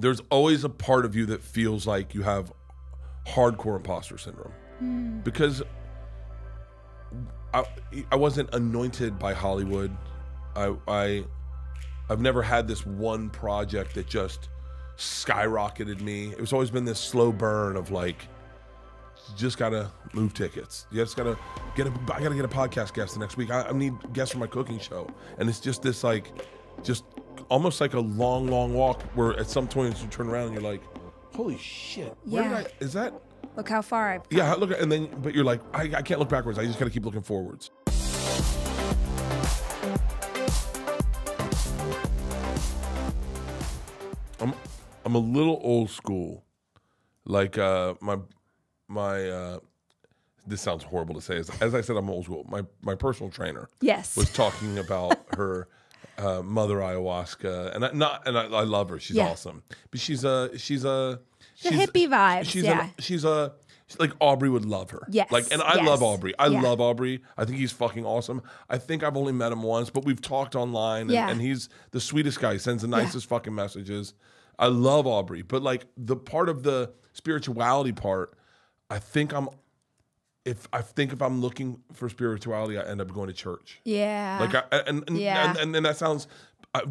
there's always a part of you that feels like you have hardcore imposter syndrome because I wasn't anointed by Hollywood. I've never had this one project that just skyrocketed me. It's always been this slow burn of like, you just gotta move tickets. You just gotta I gotta get a podcast guest the next week. I need guests for my cooking show, and it's just this like, just almost like a long walk where at some point you turn around and you're like, holy shit, where did is that? Look how far I've come. Yeah, look, and then, but you're like, I can't look backwards. I just got to keep looking forwards. I'm a little old school. Like this sounds horrible to say. As I said, I'm old school. My personal trainer was talking about her mother ayahuasca, and I love her. She's awesome. But she's hippie vibes. She's like Aubrey would love her. Yes. Like, and I love Aubrey. I love Aubrey. I think he's fucking awesome. I think I've only met him once, but we've talked online, and he's the sweetest guy. He sends the nicest fucking messages. I love Aubrey, but like the part of the spirituality part, I think if I'm looking for spirituality, I end up going to church. Yeah. Like and that sounds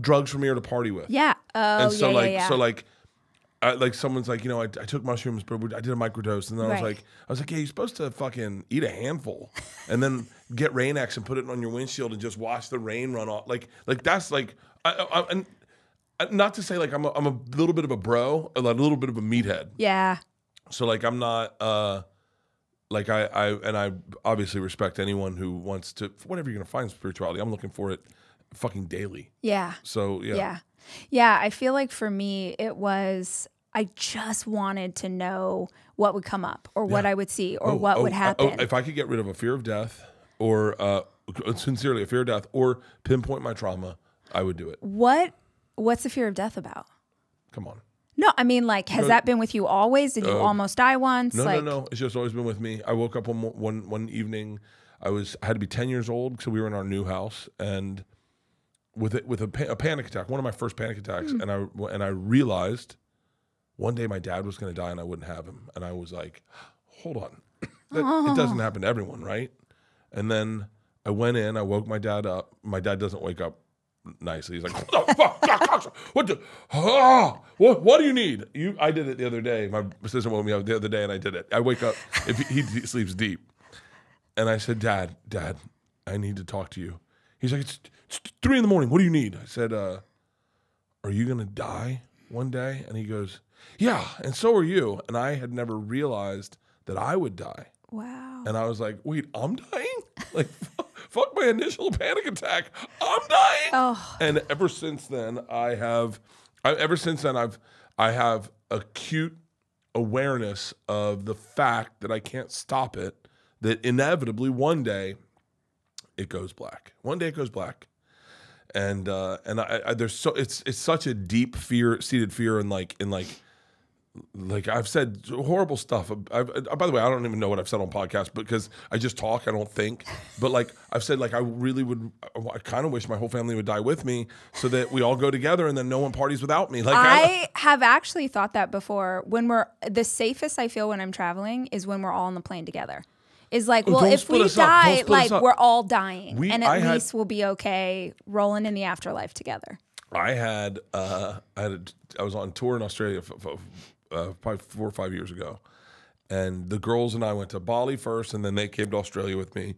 drugs for me are to party with. Yeah. Oh, and so yeah. Like someone's like, I took mushrooms, but I did a microdose, and then I was like, yeah, you're supposed to fucking eat a handful, and then get Rain-X and put it on your windshield and just watch the rain run off. Like that's like, and not to say like I'm a little bit of a bro, a little bit of a meathead. Yeah. So like I'm not like I obviously respect anyone who wants to, whatever you're gonna find spirituality. I'm looking for it fucking daily. Yeah. So Yeah, I feel like for me, it was, I just wanted to know what would come up or what I would see or what would happen. If I could get rid of a fear of death or sincerely a fear of death or pinpoint my trauma, I would do it. What's the fear of death about? Come on. No, I mean, like, has that been with you always? Did you almost die once? No. It's just always been with me. I woke up one evening. I had to be 10 years old, so we were in our new house, and with a panic attack, one of my first panic attacks, and I realized one day my dad was going to die and I wouldn't have him, and I was like, hold on, it doesn't happen to everyone, right? And then I went in, I woke my dad up. My dad doesn't wake up nicely. He's like, what the fuck? What do you need? I did it the other day. My assistant woke me up the other day and I did it. I wake up, if he sleeps deep, and I said, Dad, I need to talk to you. He's like, it's 3 in the morning. What do you need? I said, are you going to die one day? And he goes, yeah, and so are you. And I had never realized that I would die. Wow. And I was like, wait, I'm dying? Like, fuck my initial panic attack. I'm dying. Oh. And ever since then, I have acute awareness of the fact that I can't stop it, that inevitably one day it goes black. One day it goes black. And it's such a deep seated fear in like I've said horrible stuff. By the way, I don't even know what I've said on podcasts because I just talk. I don't think. But like I've said, like I kind of wish my whole family would die with me so that we all go together and then no one parties without me. Like I have actually thought that before. The safest I feel when I'm traveling is when we're all on the plane together. Is like, well, if we die, like we're all dying, and at least we'll be okay rolling in the afterlife together. I was on tour in Australia probably 4 or 5 years ago, and the girls and I went to Bali first, and then they came to Australia with me.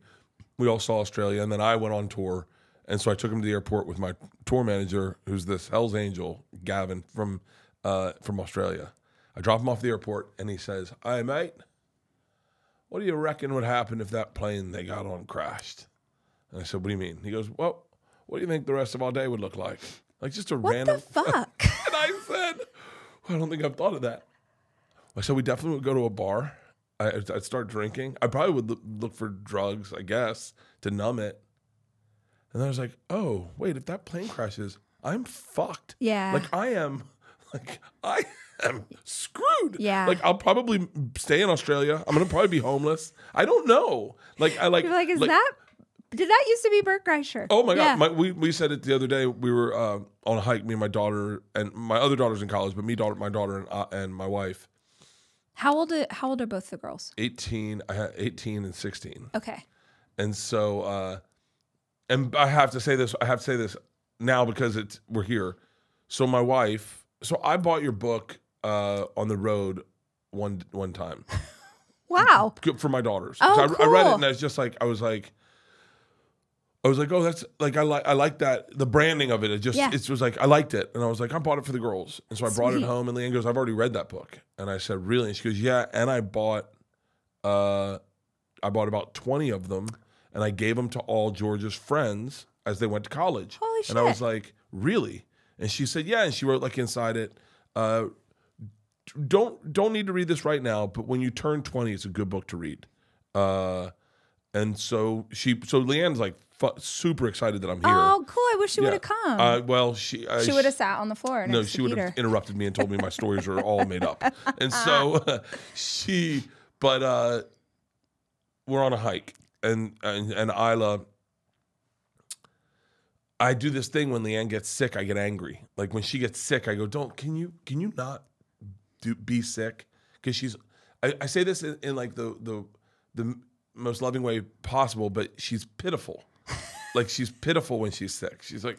We all saw Australia, and then I went on tour, and so I took them to the airport with my tour manager, who's this Hell's Angel, Gavin from Australia. I drop him off at the airport, and he says, "Hey, mate, what do you reckon would happen if that plane they got on crashed?" And I said, "What do you mean?" He goes, "Well, what do you think the rest of our day would look like?" Like just a random. What the fuck? And I said, well, I don't think I've thought of that. I said, we definitely would go to a bar. I'd start drinking. I probably would look for drugs, I guess, to numb it. And then I was like, oh, wait, if that plane crashes, I'm fucked. Yeah. I am screwed. Yeah. Like I'll probably stay in Australia. I'm gonna probably be homeless. I don't know. You're like, is that Did that used to be BERT KREISCHER? Oh my God. We said it the other day. We were on a hike, me and my daughter, and my other daughter's in college, but my daughter and my wife. How old are both the girls? 18. I had 18 and 16. Okay. And so, and I have to say this now because we're here. So my wife, I bought your book on the road one time. Wow. For my daughters. Oh, so cool. I read it and I was just like, I was like, oh, that's like, I like that. The branding of it. It was like, I liked it. And I was like, I bought it for the girls. And so I brought it home and Leanne goes, I've already read that book. And I said, really? And she goes, yeah. And I bought about 20 of them and I gave them to all George's friends as they went to college. Holy shit. And I was like, really? And she said, yeah. And she wrote like inside it, don't need to read this right now, but when you turn 20, it's a good book to read. And so Leanne's like super excited that I'm here. Oh, cool! I wish she would have come. Well, she would have sat on the floor. No, she would have interrupted me and told me my stories are all made up. And so but we're on a hike, and Isla. I do this thing when Leanne gets sick, I get angry. Like when she gets sick, I go, can you not be sick? Because I say this in like the most loving way possible, but she's pitiful. Like she's pitiful when she's sick. She's like,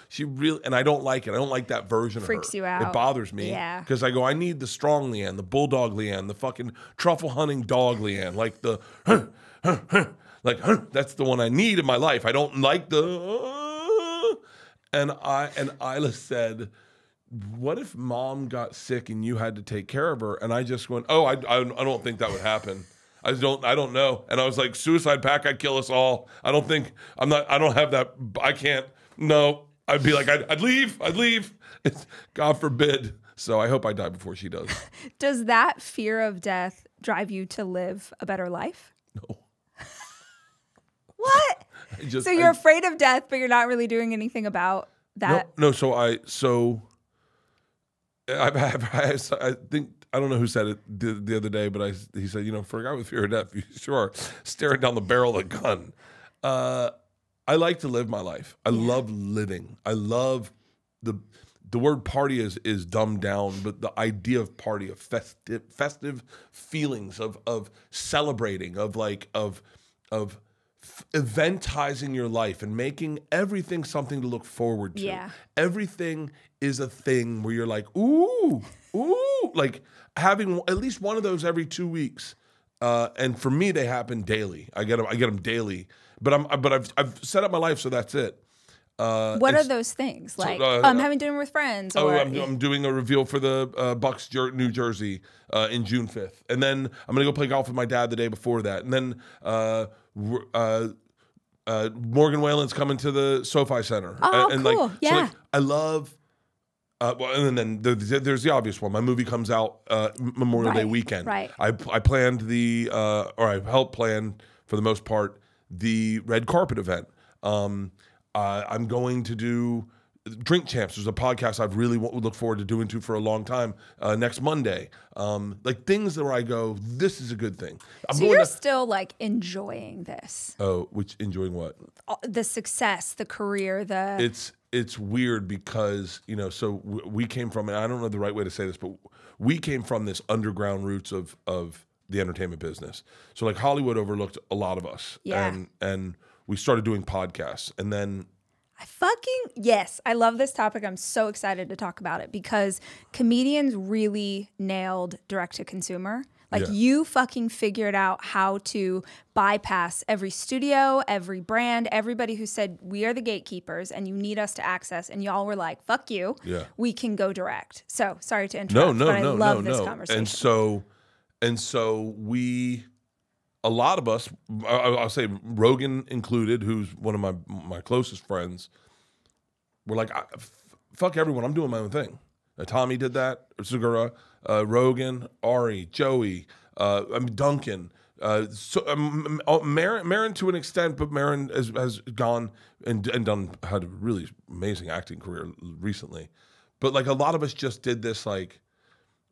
she really, and I don't like it. I don't like that version of her. Freaks you out. It bothers me. Yeah. Because I go, I need the strong Leanne, the bulldog Leanne, the fucking truffle hunting dog Leanne, like the, that's the one I need in my life. I don't like the, and Isla said, what if mom got sick and you had to take care of her? And I just went, oh, I don't think that would happen. I don't know. And I was like, suicide pact, I'd kill us all. I don't have that. I can't. No, I'd be like, I'd leave. God forbid. So I hope I die before she does. Does that fear of death drive you to live a better life? No. What? So you're afraid of death, but you're not really doing anything about that? No. So I think, I don't know who said it the other day, but he said, for a guy with fear of death, you sure are staring down the barrel of a gun. I like to live my life. I love living. I love the word party is dumbed down, but the idea of party, of festive feelings, of celebrating, of eventizing your life and making everything something to look forward to. Yeah. Everything is a thing where you're like, ooh, like having at least one of those every 2 weeks. And for me, they happen daily. I get them daily. But I've set up my life so that's it. What are those things? Like I'm having dinner with friends. Or I'm doing a reveal for the Bucks New Jersey in June 5th, and then I'm gonna go play golf with my dad the day before that, and then Morgan Whalen's coming to the SoFi Center. Oh, and cool! So I love. And then there's the obvious one. My movie comes out Memorial Day weekend. Right. I planned or I helped plan for the most part the red carpet event. I'm going to do Drink Champs. There's a podcast I've really look forward to doing for a long time next Monday. Like things where I go, this is a good thing. So you're still like enjoying this. Oh, enjoying what? The success, the career, It's weird because, so we came from, and I don't know the right way to say this, but we came from this underground roots of the entertainment business. So like Hollywood overlooked a lot of us. Yeah. And we started doing podcasts, and then yes, I love this topic. I'm so excited to talk about it because comedians really nailed direct to consumer. Like you fucking figured out how to bypass every studio, every brand, everybody who said we are the gatekeepers and you need us to access, and y'all were like, fuck you. Yeah. We can go direct. So sorry to interrupt, but I love this conversation. And so a lot of us, I'll say Rogan included, who's one of my closest friends, were like, fuck everyone, I'm doing my own thing. Tommy did that, Segura, Rogan, Ari, Joey, Duncan, Marin to an extent, but Marin has gone and had a really amazing acting career recently. But like a lot of us just did this, like,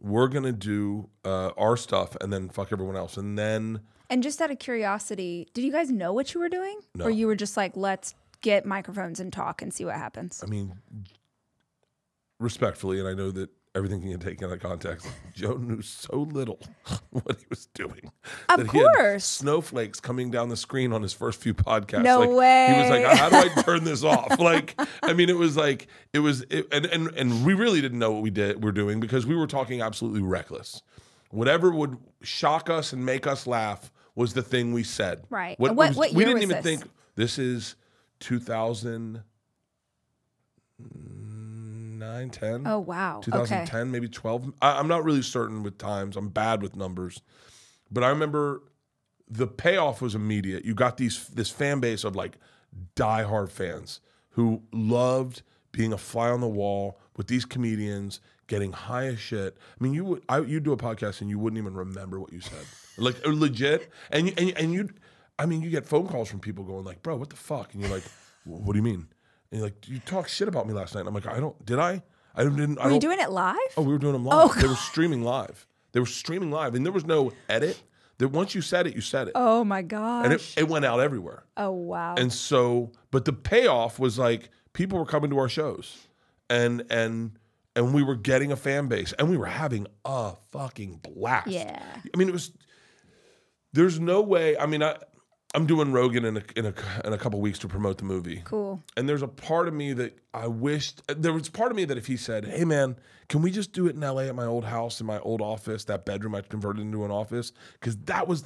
we're going to do our stuff and then fuck everyone else. And then... And just out of curiosity, did you guys know what you were doing? No. Or you were just like, let's get microphones and talk and see what happens? I mean, respectfully, and I know that everything can get taken out of context, Joe knew so little what he was doing. Of course. He had snowflakes coming down the screen on his first few podcasts. No way. He was like, how do I turn this off? Like, I mean, and we really didn't know what we're doing because we were talking absolutely reckless. Whatever would shock us and make us laugh was the thing we said. Right. What year we didn't was even this? think this is 2009, 10. Oh, wow. 2010, okay. Maybe 12. I'm not really certain with times. I'm bad with numbers. But I remember the payoff was immediate. You got this fan base of like diehard fans who loved being a fly on the wall with these comedians, getting high as shit. I mean, you'd do a podcast and you wouldn't even remember what you said. Like legit. And you get phone calls from people going like, bro, what the fuck? And you're like, what do you mean? And you're like, you talked shit about me last night. And I'm like, did I? Were you doing it live? Oh, we were doing them live. They were streaming live. And there was no edit. Once you said it, you said it. Oh my gosh. And it went out everywhere. Oh, wow. And so, but the payoff was like, people were coming to our shows and we were getting a fan base and we were having a fucking blast. Yeah. I mean, there's no way. I mean, I'm doing Rogan in a couple weeks to promote the movie. Cool. And there's a part of me that there was part of me that if he said, hey man, can we just do it in LA at my old house, in my old office, that bedroom I converted into an office? Because that was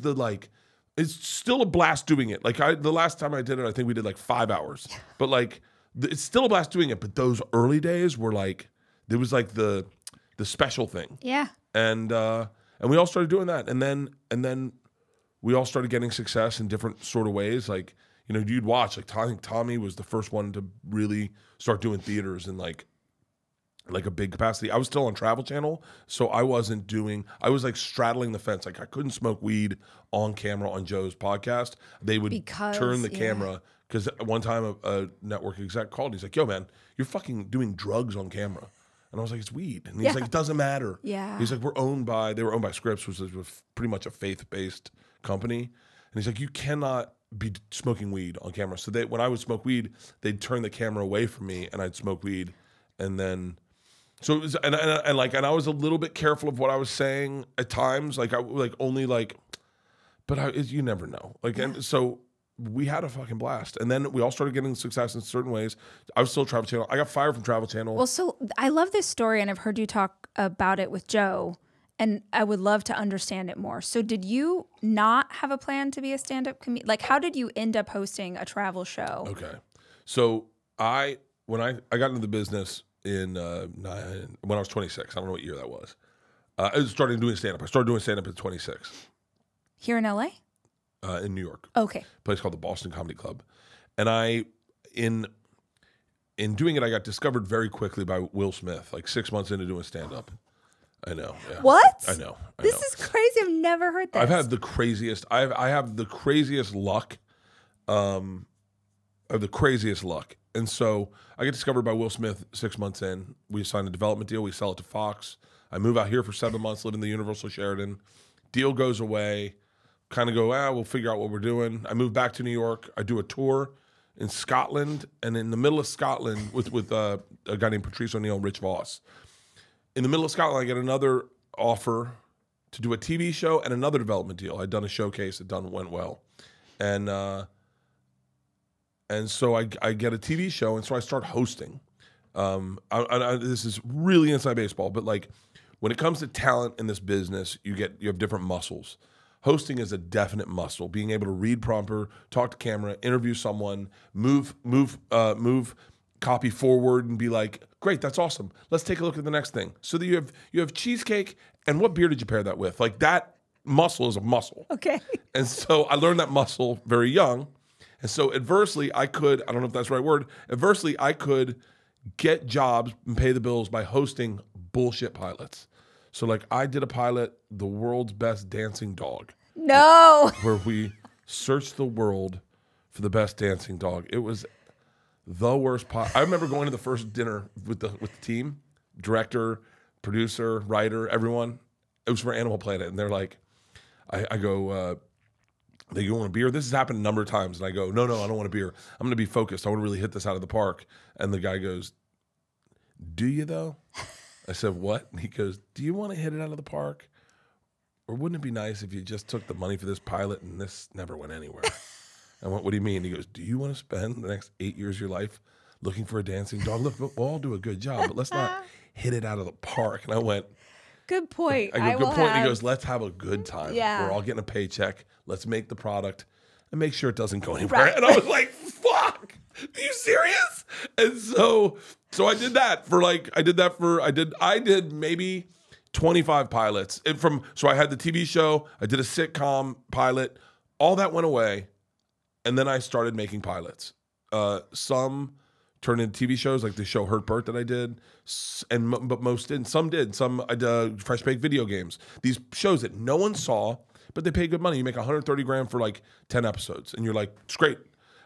it's still a blast doing it. Like the last time I did it, I think we did like 5 hours. But like, it's still a blast doing it. But those early days were like, there was like the special thing. Yeah. And we all started doing that. And then we all started getting success in different sort of ways. Like, you'd watch, like, I think Tommy was the first one to really start doing theaters in like a big capacity. I was still on Travel Channel, so I was like straddling the fence. Like I couldn't smoke weed on camera on Joe's podcast. They would turn the camera because one time a network exec called. He's like, yo man, you're fucking doing drugs on camera. And I was like, it's weed. And he's like, it doesn't matter. Yeah. He's like, they were owned by Scripps, which was pretty much a faith-based company. And he's like, you cannot be smoking weed on camera. So when I would smoke weed, they'd turn the camera away from me and I'd smoke weed. And then, so it was, and I was a little bit careful of what I was saying at times. Like you never know. Like, and so we had a fucking blast. And then we all started getting success in certain ways. I was still Travel Channel. I got fired from Travel Channel. Well, so I love this story and I've heard you talk about it with Joe and I would love to understand it more. So did you not have a plan to be a stand-up comedian? Like how did you end up hosting a travel show? Okay. So when I got into the business when I was 26, I don't know what year that was. I started doing stand-up. I started doing stand-up at 26. Here in LA? In New York. Okay. A place called the Boston Comedy Club. And in doing it, I got discovered very quickly by Will Smith, like 6 months into doing stand-up. I know. Yeah. What? I know. This is crazy. I've never heard this. I've had the craziest, I have the craziest luck. I have the craziest luck. And so I get discovered by Will Smith 6 months in. We sign a development deal. We sell it to Fox. I move out here for 7 months, live in the Universal Sheraton. Deal goes away. Kind of go, we'll figure out what we're doing. I move back to New York. I do a tour in Scotland, and in the middle of Scotland with a guy named Patrice O'Neill and Rich Voss. In the middle of Scotland, I get another offer to do a TV show and another development deal. I'd done a showcase. It went well. And so I get a TV show, and so I start hosting. This is really inside baseball, but like when it comes to talent in this business, you have different muscles. Hosting is a definite muscle. Being able to read prompter, talk to camera, interview someone, move copy forward, and be like, "Great, that's awesome. Let's take a look at the next thing." So that you have cheesecake, and what beer did you pair that with? Like that muscle is a muscle. Okay. And so I learned that muscle very young, and so adversely, I don't know if that's the right word. Adversely, I could get jobs and pay the bills by hosting bullshit pilots. So like I did a pilot, The World's Best Dancing Dog. No. Where we searched the world for the best dancing dog. It was the worst pilot. I remember going to the first dinner with the team, director, producer, writer, everyone. It was for Animal Planet, and they're like, I go, they go, want a beer? This has happened a number of times, and I go, no, I don't want a beer. I'm going to be focused. I want to really hit this out of the park. And the guy goes, do you though? I said, what? And he goes, do you want to hit it out of the park? Or wouldn't it be nice if you just took the money for this pilot and this never went anywhere? I went, what do you mean? He goes, do you want to spend the next 8 years of your life looking for a dancing dog? Look, we'll all do a good job, but let's not hit it out of the park. And I went, good point. I go, good point. And he goes, let's have a good time. Yeah. We're all getting a paycheck. Let's make the product and make sure it doesn't go anywhere. Right. And I was like, fuck, are you serious? And so I did that for I did maybe 25 pilots. So I had the TV show, I did a sitcom pilot, all that went away. And then I started making pilots. Some turned into TV shows, like the show BERT that I did, but most didn't. Some did. Some I did Fresh Baked video games. These shows that no one saw, but they pay good money. You make $130,000 for like 10 episodes, and you're like, it's great.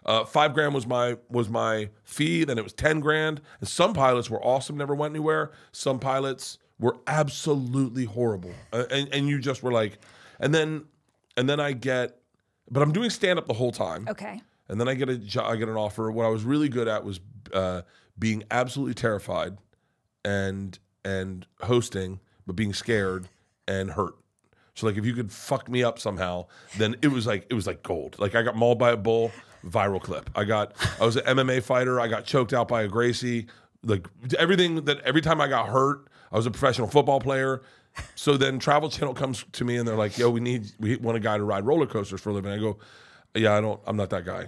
$5,000 was my fee. Then it was $10,000. And some pilots were awesome, never went anywhere. Some pilots were absolutely horrible, and you just were like, and then I get. But I'm doing stand-up the whole time. Okay. And then I get an offer. What I was really good at was being absolutely terrified and hosting, but being scared and hurt. So like if you could fuck me up somehow, then it was like gold. Like I got mauled by a bull, viral clip. I was an MMA fighter. I got choked out by a Gracie. Like everything that every time I got hurt, I was a professional football player. So then Travel Channel comes to me and they're like, yo, we want a guy to ride roller coasters for a living. I go, yeah, I'm not that guy.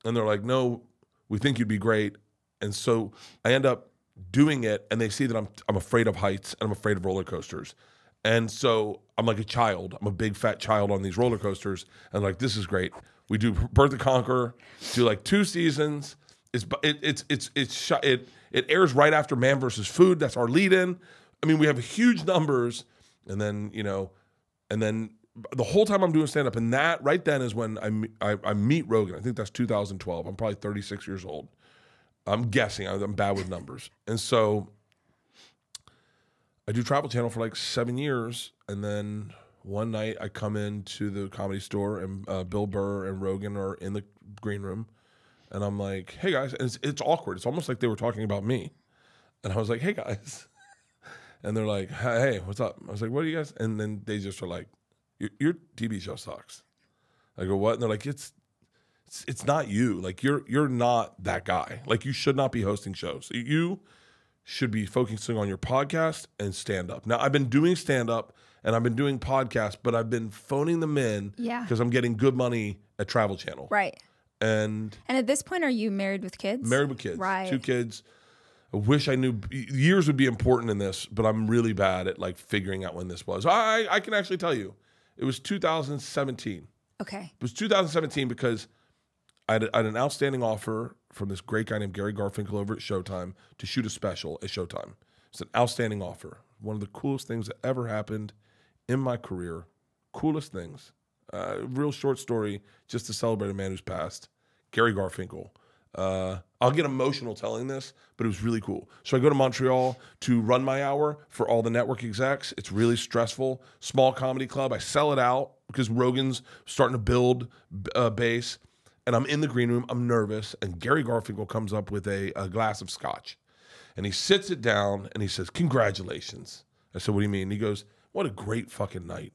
And they're like, no, we think you'd be great. And so I end up doing it, and they see that I'm afraid of heights and I'm afraid of roller coasters. And so I'm like a child. I'm a big fat child on these roller coasters. And like, this is great. We do Birth to Conquer, do like 2 seasons. It airs right after Man vs. Food. That's our lead in. I mean, we have huge numbers. And then, the whole time I'm doing stand-up, and that right then is when I meet Rogan. I think that's 2012. I'm probably 36 years old. I'm guessing. I'm bad with numbers. And so I do Travel Channel for like 7 years, and then one night I come into the Comedy Store, and Bill Burr and Rogan are in the green room, and I'm like, hey, guys. And it's awkward. It's almost like they were talking about me. And I was like, hey, guys. And they're like, hey, what's up? I was like, what are you guys? And then they just are like, your TV show sucks. I go, what? And they're like, it's not you. Like, you're not that guy. Like, you should not be hosting shows. You should be focusing on your podcast and stand-up. Now, I've been doing stand-up and I've been doing podcasts, but I've been phoning them in because I'm getting good money at Travel Channel. Right. And at this point, are you married with kids? Married with kids. Right. 2 kids. I wish I knew. Years would be important in this, but I'm really bad at like figuring out when this was. I can actually tell you. It was 2017. Okay. It was 2017 because I had an outstanding offer from this great guy named Gary Garfinkel over at Showtime to shoot a special at Showtime. It's an outstanding offer. One of the coolest things that ever happened in my career. Coolest things. Real short story just to celebrate a man who's passed. Gary Garfinkel. I'll get emotional telling this, but it was really cool. So I go to Montreal to run my hour for all the network execs. It's really stressful. Small comedy club. I sell it out because Rogan's starting to build base. And I'm in the green room. I'm nervous. And Gary Garfinkel comes up with a glass of scotch. And he sits it down and he says, congratulations. I said, what do you mean? And he goes, what a great fucking night.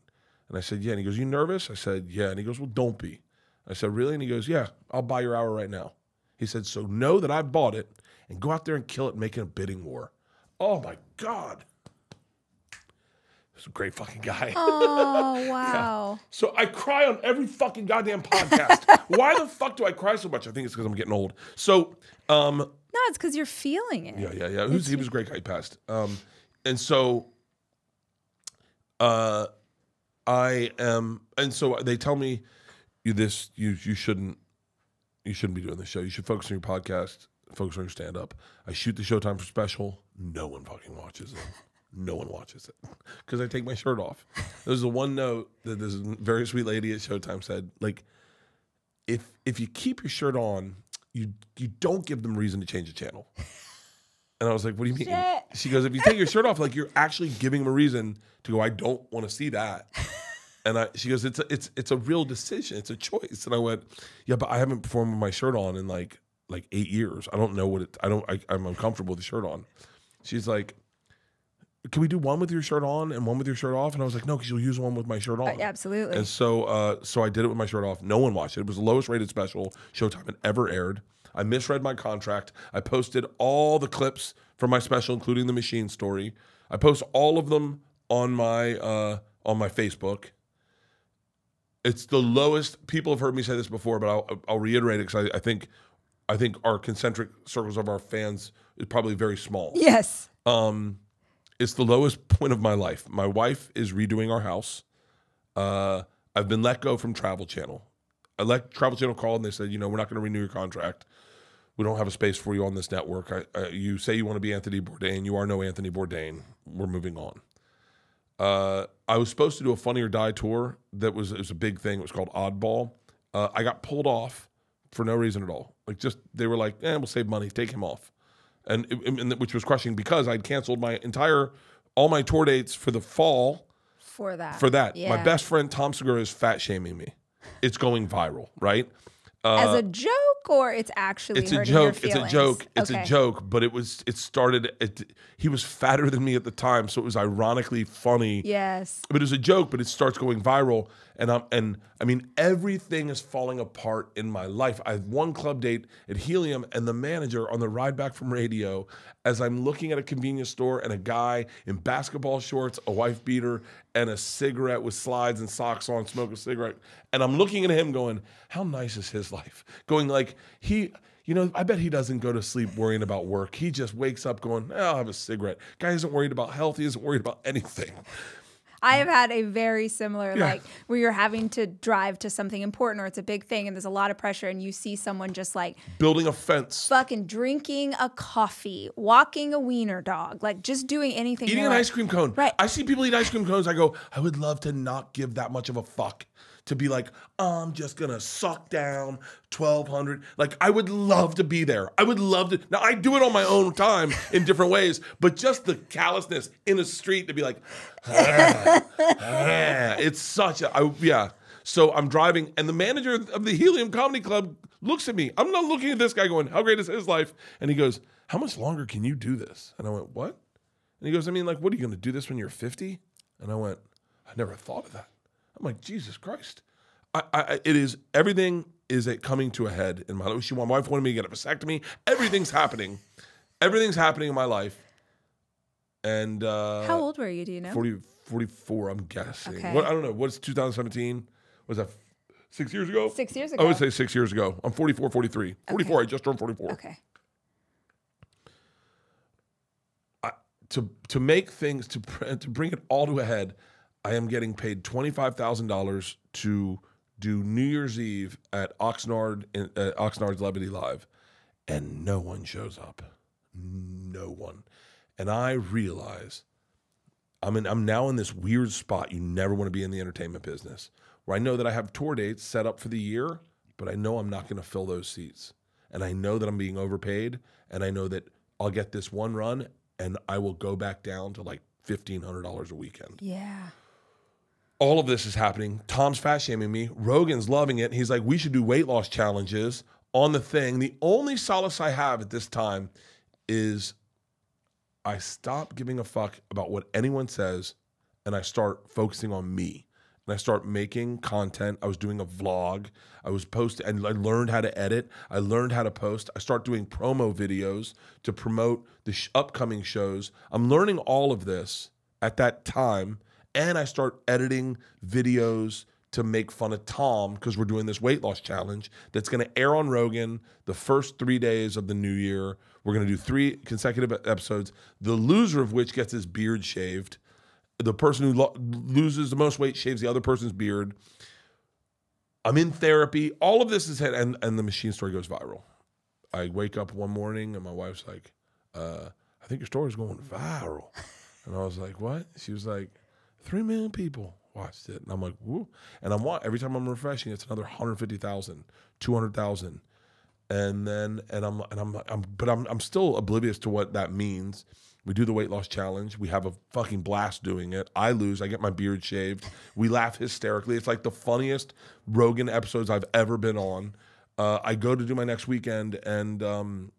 And I said, yeah. And he goes, you nervous? I said, yeah. And he goes, well, don't be. I said, really? And he goes, yeah, I'll buy your hour right now. He said, so know that I bought it and go out there and kill it and make it a bidding war. Oh, my God. He's a great fucking guy. Oh, wow. Yeah. So I cry on every fucking goddamn podcast. Why the fuck do I cry so much? I think it's because I'm getting old. So, no, it's because you're feeling it. Yeah. He was a great guy. He passed. And so they tell me you shouldn't be doing this show. You should focus on your podcast, focus on your stand-up. I shoot the Showtime for special. No one fucking watches it. No one watches it because I take my shirt off. There's the one note that this very sweet lady at Showtime said, like, if you keep your shirt on, you don't give them reason to change the channel. And I was like, what do you mean? Shit. She goes, if you take your shirt off, like you're actually giving him a reason to go, I don't want to see that. And she goes, it's a real decision. It's a choice. And I went, yeah, but I haven't performed with my shirt on in like 8 years. I don't know what I'm uncomfortable with the shirt on. She's like, can we do one with your shirt on and one with your shirt off? And I was like, no, because you'll use one with my shirt on. Absolutely. And so I did it with my shirt off. No one watched it. It was the lowest rated special Showtime had ever aired. I misread my contract. I posted all the clips from my special, including the machine story. I post all of them on my Facebook. It's the lowest. People have heard me say this before, but I'll reiterate it because I think our concentric circles of our fans is probably very small. Yes. It's the lowest point of my life. My wife is redoing our house. I've been let go from Travel Channel. Travel Channel called and they said, we're not going to renew your contract. We don't have a space for you on this network. You say you want to be Anthony Bourdain. You are no Anthony Bourdain. We're moving on. I was supposed to do a Funny or Die tour. It was a big thing. It was called Oddball. I got pulled off for no reason at all. They were like, we'll save money. Take him off. And which was crushing because I'd canceled all my tour dates for the fall. For that. Yeah. My best friend Tom Segura is fat shaming me. It's going viral, right? As a joke, or it's actually hurting your feelings? It's a joke. It's a joke. But he was fatter than me at the time, so it was ironically funny. Yes. But it was a joke. But it starts going viral, and I mean everything is falling apart in my life. I have one club date at Helium, and the manager on the ride back from radio, as I'm looking at a convenience store and a guy in basketball shorts, a wife beater, and a cigarette with slides and socks on, smoke a cigarette, and I'm looking at him going, how nice is his life? Going like I bet he doesn't go to sleep worrying about work. He just wakes up going, I'll have a cigarette. Guy isn't worried about health. He isn't worried about anything. I have had a very similar, where you're having to drive to something important or it's a big thing and there's a lot of pressure and you see someone just building a fence, fucking drinking a coffee, walking a wiener dog, just doing anything. Eating an ice cream cone. Right. I see people eat ice cream cones. I go, I would love to not give that much of a fuck. To be like, I'm just going to suck down 1,200. I would love to be there. I would love to. Now, I do it on my own time in different ways, but just the callousness in the street to be like, it's such a, So I'm driving, and the manager of the Helium Comedy Club looks at me. I'm not looking at this guy going, how great is his life? And he goes, how much longer can you do this? And I went, what? And he goes, what are you going to do this when you're 50? And I went, I never thought of that. I'm like, Jesus Christ. Everything is coming to a head in my life. My wife wanted me to get a vasectomy. Everything's happening. Everything's happening in my life. And how old were you, do you know? 44, I'm guessing. Okay. I don't know. What's 2017? Was that 6 years ago? 6 years ago. I would say 6 years ago. I'm 44, 43. 44, okay. I just turned 44. Okay. To make things, to bring it all to a head, I am getting paid $25,000 to do New Year's Eve at Oxnard's Levity Live, and no one shows up. No one. And I realize I'm now in this weird spot you never want to be in the entertainment business, where I know that I have tour dates set up for the year, but I know I'm not going to fill those seats. And I know that I'm being overpaid, and I know that I'll get this one run, and I will go back down to $1,500 a weekend. Yeah. All of this is happening. Tom's fat shaming me. Rogan's loving it. He's like, we should do weight loss challenges on the thing. The only solace I have at this time is I stop giving a fuck about what anyone says, and I start focusing on me. And I start making content. I was doing a vlog. I was posting, and I learned how to edit. I learned how to post. I start doing promo videos to promote the upcoming shows. I'm learning all of this at that time. And I start editing videos to make fun of Tom because we're doing this weight loss challenge that's going to air on Rogan the first 3 days of the new year. We're going to do 3 consecutive episodes, the loser of which gets his beard shaved. The person who loses the most weight shaves the other person's beard. I'm in therapy. All of this is and the machine story goes viral. I wake up one morning and my wife's like, I think your story's going viral. And I was like, what? She was like, 3 million people watched it. And I'm like, woo. And every time I'm refreshing, it's another 150,000, 200,000. And I'm still oblivious to what that means. We do the weight loss challenge. We have a fucking blast doing it. I lose. I get my beard shaved. We laugh hysterically. It's like the funniest Rogan episodes I've ever been on. I go to do my next weekend, and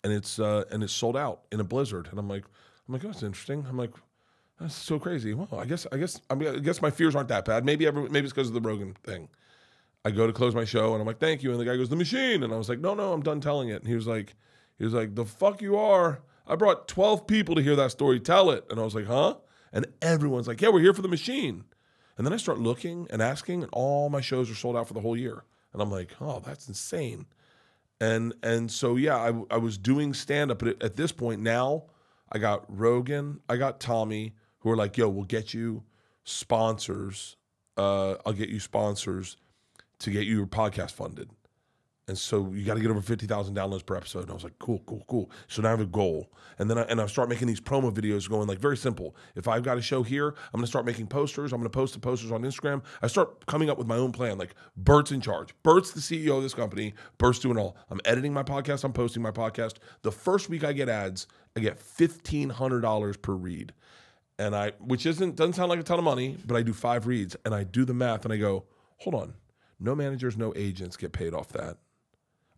it's sold out in a blizzard. And I'm like, oh, that's interesting. I'm like, that's so crazy. Well, I guess my fears aren't that bad. Maybe it's because of the Rogan thing. I go to close my show, and I'm like, thank you. And the guy goes, the machine. And I was like, no, I'm done telling it. And he was like, the fuck you are. I brought 12 people to hear that story. Tell it. And I was like, huh? And everyone's like, yeah, we're here for the machine. And then I start looking and asking, and all my shows are sold out for the whole year. And I'm like, oh, that's insane. And so, yeah, I was doing stand-up. But at this point now, I got Rogan, I got Tommy, who are like, yo, we'll get you sponsors. I'll get you sponsors to get your podcast funded. And so you got to get over 50,000 downloads per episode. And I was like, cool. So now I have a goal. And then I start making these promo videos going like very simple. If I've got a show here, I'm going to start making posters. I'm going to post the posters on Instagram. I start coming up with my own plan. Like Bert's in charge. Bert's the CEO of this company. Bert's doing all. I'm editing my podcast. I'm posting my podcast. The first week I get ads, I get $1,500 per read. And which doesn't sound like a ton of money, but I do 5 reads. And I do the math and I go, hold on. No managers, no agents get paid off that.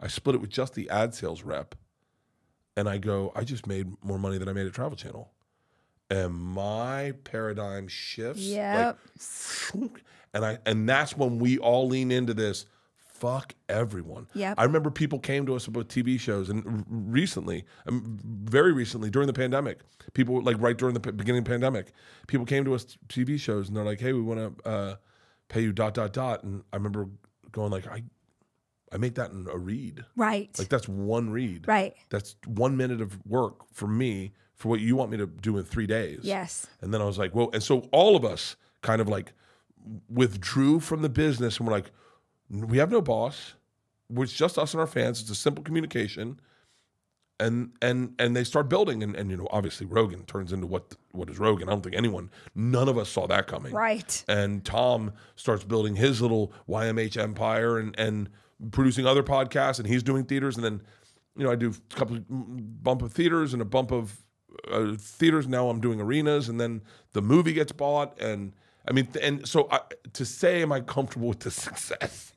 I split it with just the ad sales rep, and I go, I just made more money than I made at Travel Channel. And my paradigm shifts. Yep. And that's when we all lean into this, fuck everyone. Yep. I remember people came to us about TV shows, and very recently, during the pandemic, people, like right during the beginning of the pandemic, people came to us TV shows, and they're like, hey, we want to pay you ... And I remember going like, I make that in a read. Right. Like that's one read. Right. That's 1 minute of work for me for what you want me to do in 3 days. Yes. And then I was like, well, and so all of us kind of like withdrew from the business and we're like, we have no boss. It's just us and our fans. It's a simple communication. And they start building and you know, obviously Rogan turns into what is Rogan. I don't think none of us saw that coming. Right. And Tom starts building his little YMH empire and producing other podcasts, and he's doing theaters. And then, you know, I do a couple bump of theaters and a bump of theaters. Now I'm doing arenas, and then the movie gets bought. And I mean, and so to say, am I comfortable with the success?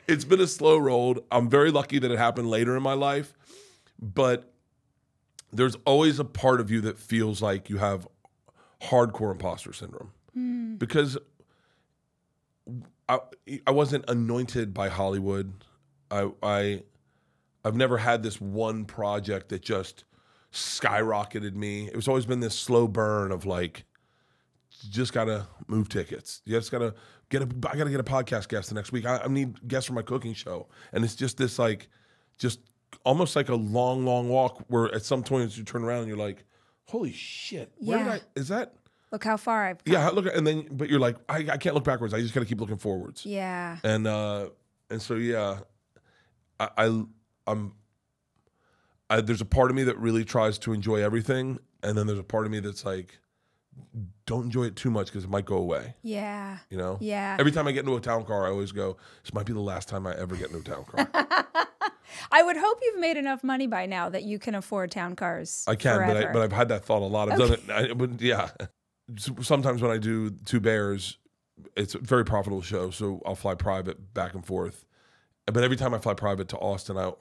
It's been a slow road. I'm very lucky that it happened later in my life, but there's always a part of you that feels like you have hardcore imposter syndrome because I wasn't anointed by Hollywood. I've never had this one project that just skyrocketed me. It was always been this slow burn of like, just gotta move tickets. You just gotta I gotta get a podcast guest the next week. I need guests for my cooking show. And it's just this like, just almost like a long walk where at some point you turn around and you're like, holy shit, is that? Look how far I've come. Yeah, but you're like, I can't look backwards. I just got to keep looking forwards. Yeah. And so yeah, there's a part of me that really tries to enjoy everything, and then there's a part of me that's like, don't enjoy it too much because it might go away. Yeah. You know? Yeah. Every time I get into a town car, I always go, this might be the last time I ever get into a town car. I would hope you've made enough money by now that you can afford town cars. I can, forever. but I've had that thought a lot. I've done it. Yeah. Sometimes when I do 2 Bears, it's a very profitable show, so I'll fly private back and forth. But every time I fly private to Austin, I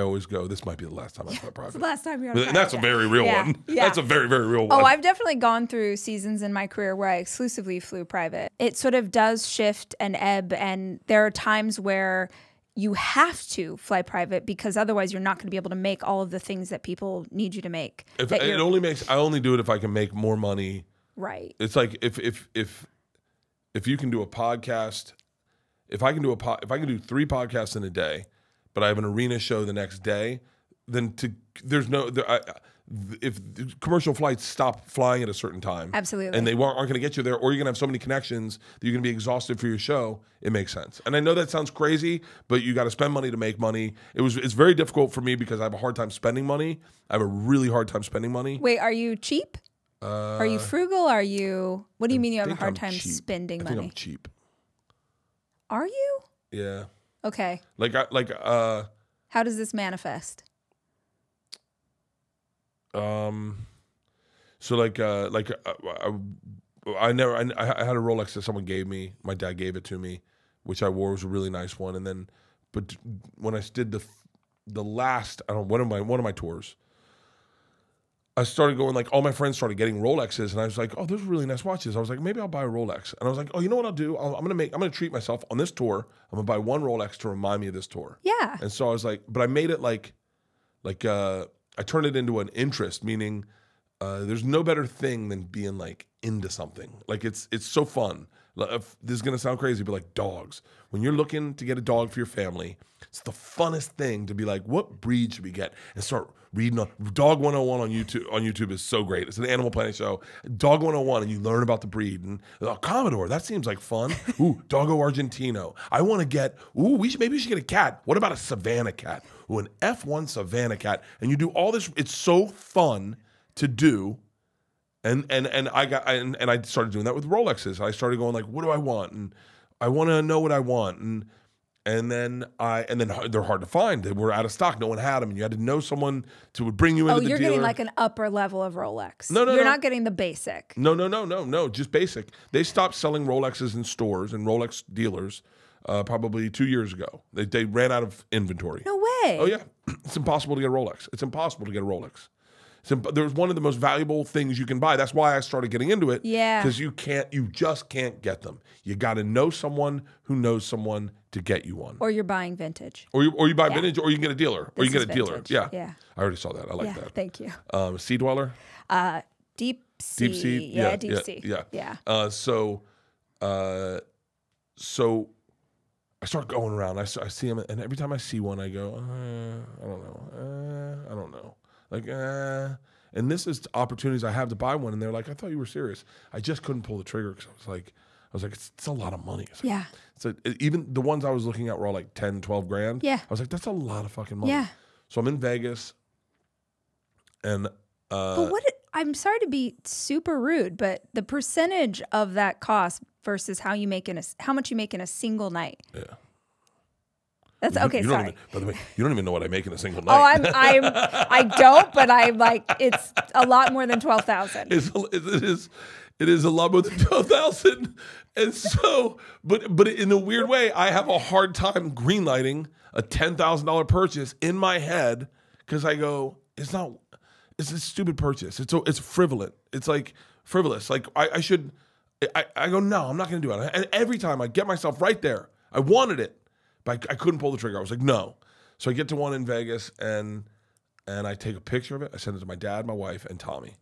always go, this might be the last time I fly private. It's the last time you're on And that's a very real one. Yeah. That's a very, very real one. Oh, I've definitely gone through seasons in my career where I exclusively flew private. It sort of does shift and ebb, and there are times where you have to fly private because otherwise you're not going to be able to make all of the things that people need you to make. I only do it if I can make more money. Right. It's like if you can do a podcast, if I can do 3 podcasts in a day, but I have an arena show the next day, then if commercial flights stop flying at a certain time, absolutely, and they aren't going to get you there, or you're going to have so many connections that you're going to be exhausted for your show, it makes sense. And I know that sounds crazy, but you got to spend money to make money. It's very difficult for me because I have a hard time spending money. I have a really hard time spending money. Wait, are you cheap? Are you frugal? What do you mean you have a hard time spending money? I think I'm cheap. Are you? Yeah. Okay. How does this manifest? So I had a Rolex that someone gave me. My dad gave it to me, which I wore. It was a really nice one. And then, but when I did the last, one of my tours, I started going, like, all my friends started getting Rolexes, and I was like, oh, those are really nice watches. I was like, maybe I'll buy a Rolex. And I was like, oh, you know what I'll do? I'm gonna treat myself on this tour. I'm gonna buy one Rolex to remind me of this tour. Yeah. And so I was like, but I made it I turned it into an interest, meaning there's no better thing than being like into something. Like it's so fun. This is gonna sound crazy, but like dogs. When you're looking to get a dog for your family, it's the funnest thing to be like, what breed should we get? And start reading Dog 101 on YouTube. On YouTube is so great. It's an Animal Planet show. Dog 101, and you learn about the breed. And Commodore, that seems like fun. Ooh, Doggo Argentino. I want to get. Ooh, maybe we should get a cat. What about a Savannah cat? Ooh, an F1 Savannah cat. And you do all this. It's so fun to do. And I started doing that with Rolexes. I started going like, what do I want? And I want to know what I want. And then they're hard to find. They were out of stock. No one had them, and you had to know someone would bring you into the dealer. Oh, you're getting like an upper level of Rolex. No, you're not getting the basic. No, just basic. They stopped selling Rolexes in stores and Rolex dealers probably 2 years ago. They ran out of inventory. No way. Oh yeah, it's impossible to get a Rolex. It's impossible to get a Rolex. There's one of the most valuable things you can buy. That's why I started getting into it. Yeah. Because you just can't get them. You got to know someone who knows someone to get you one. Or you're buying vintage. Or you buy vintage, or you can get a dealer. Or you can get a dealer. Vintage. Yeah. Yeah. I already saw that. I like that. Thank you. Sea Dweller? Deep sea. Deep sea? Yeah, deep sea. Yeah. So I start going around. I see them, and every time I see one, I go, I don't know. And this is opportunities I have to buy one, and they're like, I thought you were serious. I just couldn't pull the trigger because I was like, it's a lot of money. Yeah. So even the ones I was looking at were all like 10, 12 grand. Yeah. I was like, that's a lot of fucking money. Yeah. So I'm in Vegas, and but I'm sorry to be super rude, but the percentage of that cost versus how much you make in a single night. Yeah. That's okay. Sorry. By the way, you don't even know what I make in a single Oh, night. I don't, but I'm like, it's a lot more than 12,000. It is a lot more than 12,000, and so, but in a weird way, I have a hard time greenlighting a $10,000 purchase in my head because I go, it's a stupid purchase. It's frivolous. It's like frivolous. Like I go, no, I'm not going to do it. And every time I get myself right there, I wanted it. But I couldn't pull the trigger. I was like, no. So I get to one in Vegas, and I take a picture of it. I send it to my dad, my wife, and Tommy.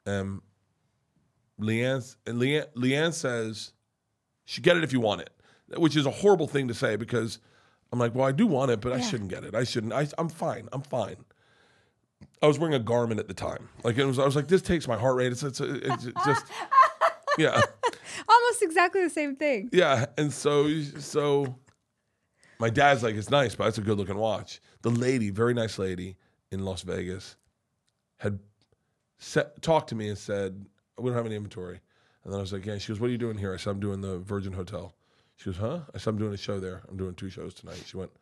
Leanne says, you should get it if you want it, which is a horrible thing to say because I'm like, well, I do want it, but I shouldn't get it. I shouldn't. I'm fine. I was wearing a Garmin at the time. I was like, this takes my heart rate. It's just, yeah. Almost exactly the same thing. Yeah, and so. My dad's like, it's nice, but it's a good-looking watch. The lady, very nice lady in Las Vegas, had talked to me and said, we don't have any inventory. And then I was like, yeah. She goes, what are you doing here? I said, I'm doing the Virgin Hotel. She goes, huh? I said, I'm doing a show there. I'm doing 2 shows tonight. She went,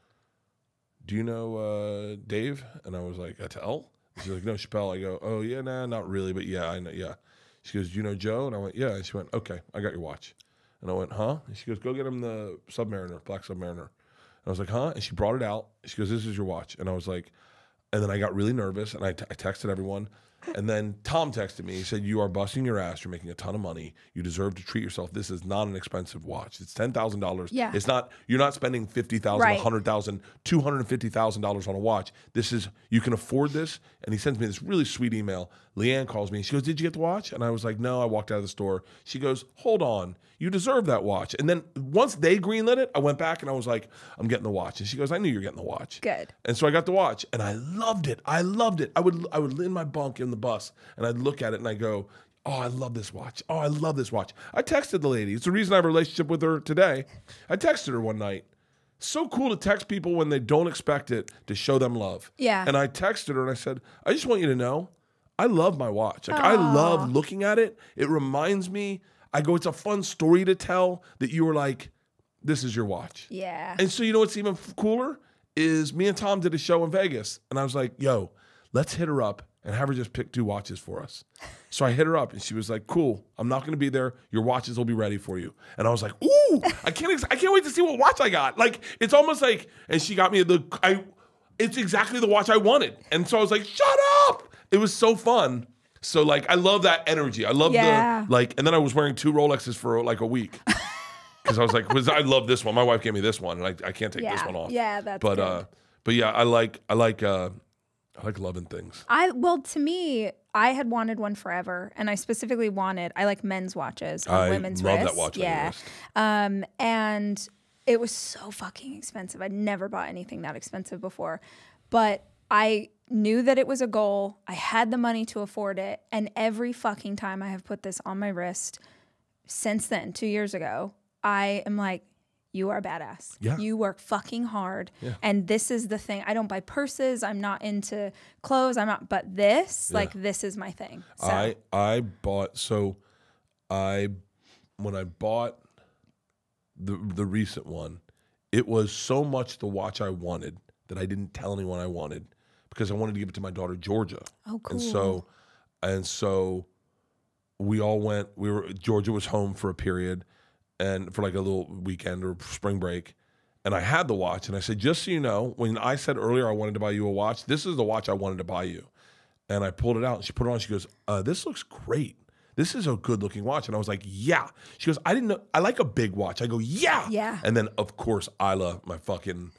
do you know Dave? And I was like, Attell? She's like, no, Chappelle. I go, oh, yeah, nah, not really, but yeah, I know, yeah. She goes, do you know Joe? And I went, yeah. And she went, okay, I got your watch. And I went, huh? And she goes, go get him the Submariner, black Submariner. And I was like, huh? And she brought it out. She goes, this is your watch. And I was like, and then I got really nervous, and I texted everyone. And then Tom texted me. He said, you are busting your ass. You're making a ton of money. You deserve to treat yourself. This is not an expensive watch. It's $10,000. Yeah. It's not, you're not spending $50,000, right. $100,000, $250,000 on a watch. This is, you can afford this. And he sends me this really sweet email. Leanne calls me. She goes, did you get the watch? And I was like, no, I walked out of the store. She goes, hold on. You deserve that watch. And then once they greenlit it, I went back and I was like, I'm getting the watch. And she goes, I knew you were getting the watch. Good. And so I got the watch, and I loved it. I would in my bunk in the bus, and I'd look at it and I go, oh, I love this watch. Oh, I love this watch. I texted the lady. It's the reason I have a relationship with her today. I texted her one night. So cool to text people when they don't expect it to show them love. Yeah. And I texted her and I said, I just want you to know, I love my watch. Like, I love looking at it. It reminds me, I go, it's a fun story to tell that you were like, this is your watch. Yeah. And so you know what's even cooler is me and Tom did a show in Vegas, and I was like, yo, let's hit her up and have her just pick 2 watches for us. So I hit her up, and she was like, cool, I'm not going to be there. Your watches will be ready for you. And I was like, ooh, I can't wait to see what watch I got. Like, it's almost like, and she got me it's exactly the watch I wanted. And so I was like, shut up. It was so fun. So like, I love that energy. I love and then I was wearing 2 Rolexes for like a week. Because I was like, I love this one. My wife gave me this one, and I can't take this one off. Yeah, that's good. But yeah, I like loving things. To me, I had wanted one forever, and I specifically I like men's watches on women's wrists. I love that watch. Yeah, and it was so fucking expensive. I'd never bought anything that expensive before, but I knew that it was a goal. I had the money to afford it, and every fucking time I have put this on my wrist since then, 2 years ago, I am like, you are a badass. Yeah. You work fucking hard. Yeah. And this is the thing. I don't buy purses. I'm not into clothes. But this, this is my thing. So. When I bought the recent one, it was so much the watch I wanted that I didn't tell anyone I wanted because I wanted to give it to my daughter, Georgia. Oh, cool. And so we all went, Georgia was home for a period, and for like a little weekend or spring break, and I had the watch, and I said, just so you know, when I said earlier I wanted to buy you a watch, this is the watch I wanted to buy you. And I pulled it out, and she put it on, she goes, this looks great. This is a good-looking watch. And I was like, yeah. She goes, I didn't know, I like a big watch. I go, yeah. Yeah. And then, of course, Isla, my fucking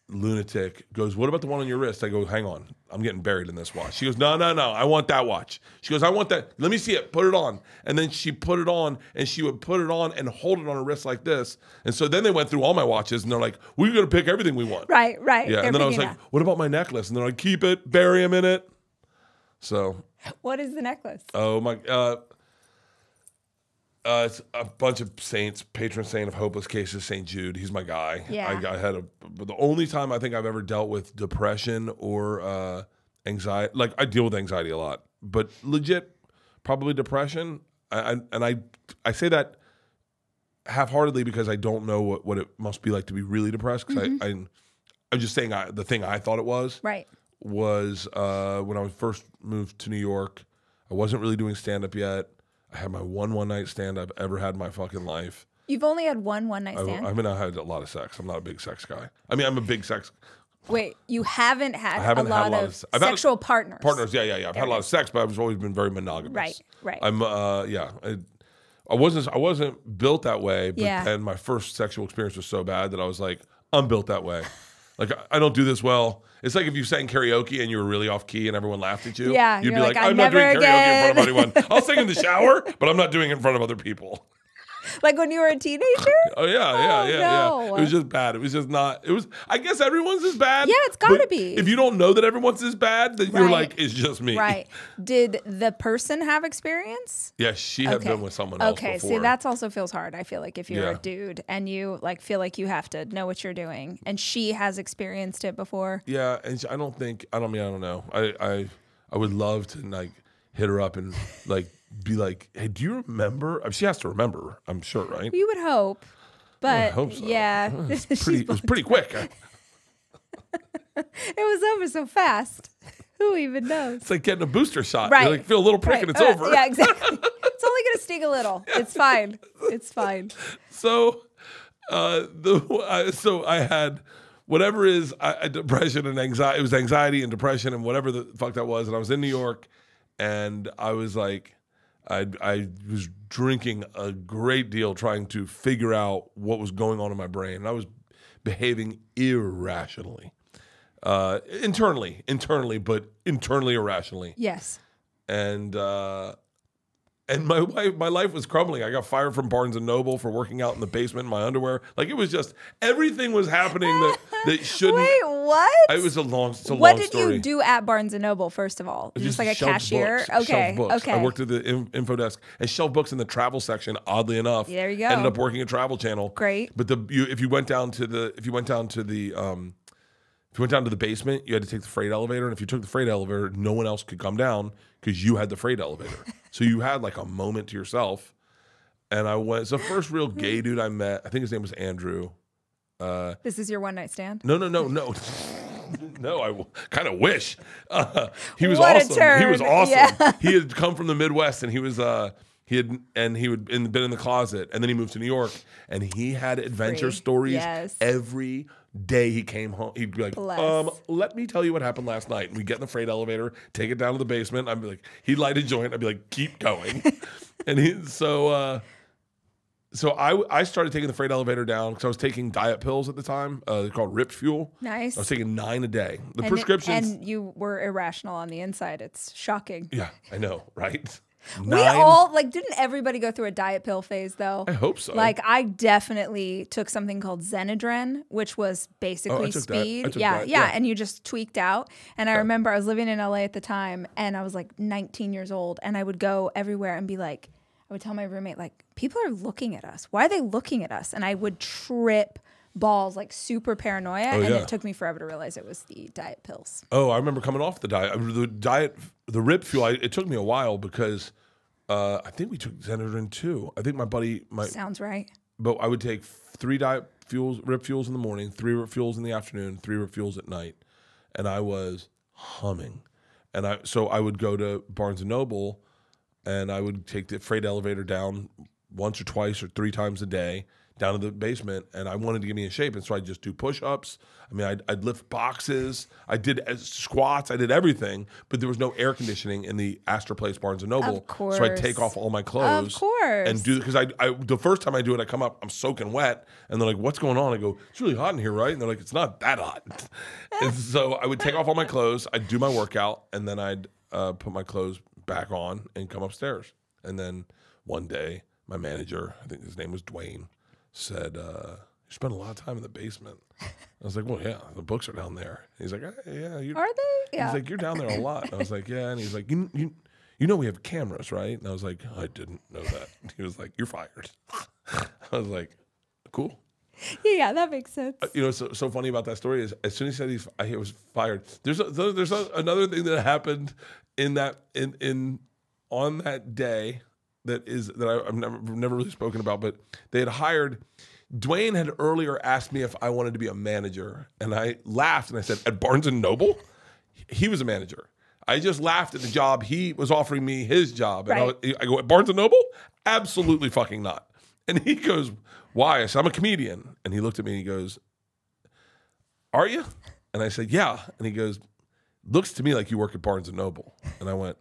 lunatic, goes, what about the one on your wrist? I go, hang on, I'm getting buried in this watch. She goes, no, I want that watch. She goes, I want that. Let me see it. Put it on. And then she put it on, and she would put it on and hold it on her wrist like this. And so then they went through all my watches, and they're like, we're going to pick everything we want. Right. Yeah. And then I was like, what about my necklace? And they're like, keep it, bury him in it. So. What is the necklace? Oh, my. It's a bunch of saints, patron saint of hopeless cases, St. Jude. He's my guy. Yeah. I had the only time I think I've ever dealt with depression or anxiety. Like, I deal with anxiety a lot, but legit, probably depression. I say that half-heartedly because I don't know what it must be like to be really depressed. Because I'm just saying the thing I thought it was. Right. Was when I was first moved to New York. I wasn't really doing stand-up yet. I had my one night stand I've ever had in my fucking life. You've only had one night stand? I mean, I had a lot of sex. I'm not a big sex guy. I mean, I'm a big sex. Wait, you haven't had a lot of sexual partners? Partners, yeah. I've had a lot of sex, but I've always been very monogamous. Right. I'm, I wasn't built that way, but then my first sexual experience was so bad that I was like, I'm built that way. Like, I don't do this well. It's like if you sang karaoke and you were really off key and everyone laughed at you. Yeah, you'd be like, I'm not doing karaoke in front of anyone. I'll sing in the shower, but I'm not doing it in front of other people. Like when you were a teenager? Oh, yeah. It was just bad. It was just not. It was. I guess everyone's is bad. Yeah, it's got to be. If you don't know that everyone's is bad, then you're like, it's just me. Right. Did the person have experience? Yeah, she had been with someone else before. See, that also feels hard. I feel like if you're a dude and you like feel like you have to know what you're doing, and she has experienced it before. Yeah, and I don't know. I would love to like hit her up and like. Be like, hey, do you remember? I mean, she has to remember, I'm sure, right? You would hope, but I hope so. Yeah, it was pretty quick. It was over so fast. Who even knows? It's like getting a booster shot. Right. You like feel a little prick and it's over. Yeah, exactly. It's only gonna sting a little. It's fine. It's fine. So, so I had whatever is depression and anxiety. It was anxiety and depression and whatever the fuck that was. And I was in New York, and I was like. I was drinking a great deal trying to figure out what was going on in my brain. And I was behaving irrationally. Internally, but internally irrationally. Yes. And my life was crumbling. I got fired from Barnes & Noble for working out in the basement in my underwear. Like, it was just, everything was happening that shouldn't. Wait, what? It was a long story. What did you do at Barnes & Noble, first of all? Just like a cashier? Books, okay. Books. I worked at the info desk and shelved books in the travel section, oddly enough. There you go. Ended up working at Travel Channel. Great. But if you went down to the basement, you had to take the freight elevator, and if you took the freight elevator, no one else could come down because you had the freight elevator. So you had like a moment to yourself. And I went. It's the first real gay dude I met. I think his name was Andrew. This is your one night stand? No. No, I kind of wish. He was awesome. He was awesome. Yeah. He had come from the Midwest, and he was he had been in the closet, and then he moved to New York, and he had adventure stories every day he came home. He'd be like, let me tell you what happened last night. And we'd get in the freight elevator, take it down to the basement. I'd be like, he'd light a joint. I'd be like, keep going. And So I started taking the freight elevator down because I was taking diet pills at the time. They're called Ripped Fuel. Nice. I was taking 9 a day. The prescriptions. And you were irrational on the inside. It's shocking. Yeah, I know, right? 9. We all, didn't everybody go through a diet pill phase, though? I hope so. I definitely took something called Xenadrin, which was basically speed. Yeah, and you just tweaked out. And I remember I was living in LA at the time, and I was 19 years old, and I would go everywhere and be like, I would tell my roommate, people are looking at us. Why are they looking at us? And I would trip balls, super paranoia. And it took me forever to realize it was the diet pills. Oh, I remember coming off the diet. The Rip Fuel, it took me a while because I think we took Xenadrin too. I think my buddy... Sounds right. But I would take 3 Rip Fuels in the morning, 3 Rip Fuels in the afternoon, 3 Rip Fuels at night. And I was humming. And so I would go to Barnes & Noble, and I would take the freight elevator down once or twice or 3 times a day down to the basement, and I wanted to get me in shape, and so I'd just do push-ups. I mean, I'd lift boxes. I did squats. I did everything, but there was no air conditioning in the Astor Place Barnes & Noble. Of course. So I'd take off all my clothes. Of course. And do, because the first time I do it, I come up, I'm soaking wet, and they're like, what's going on? I go, it's really hot in here, right? And they're like, it's not that hot. And so I would take off all my clothes, I'd do my workout, and then I'd put my clothes back on and come upstairs. And then one day, my manager, I think his name was Dwayne, said, you spend a lot of time in the basement. I was like, well, yeah, the books are down there. He's like, yeah. Are they? Yeah. He's like, you're down there a lot. And I was like, yeah. And he's like, you know we have cameras, right? And I was like, I didn't know that. He was like, you're fired. I was like, cool. Yeah, that makes sense. What's so funny about that story is as soon as he said he was fired, there's another thing that happened on that day that I've never really spoken about, but they had hired. Dwayne had earlier asked me if I wanted to be a manager, and I laughed and I said, at Barnes & Noble? He was a manager. I just laughed at the job. He was offering me his job. And right. I go, at Barnes & Noble? Absolutely fucking not. And he goes, why? I said, I'm a comedian. And he looked at me and he goes, are you? And I said, yeah. And he goes, looks to me like you work at Barnes & Noble. And I went,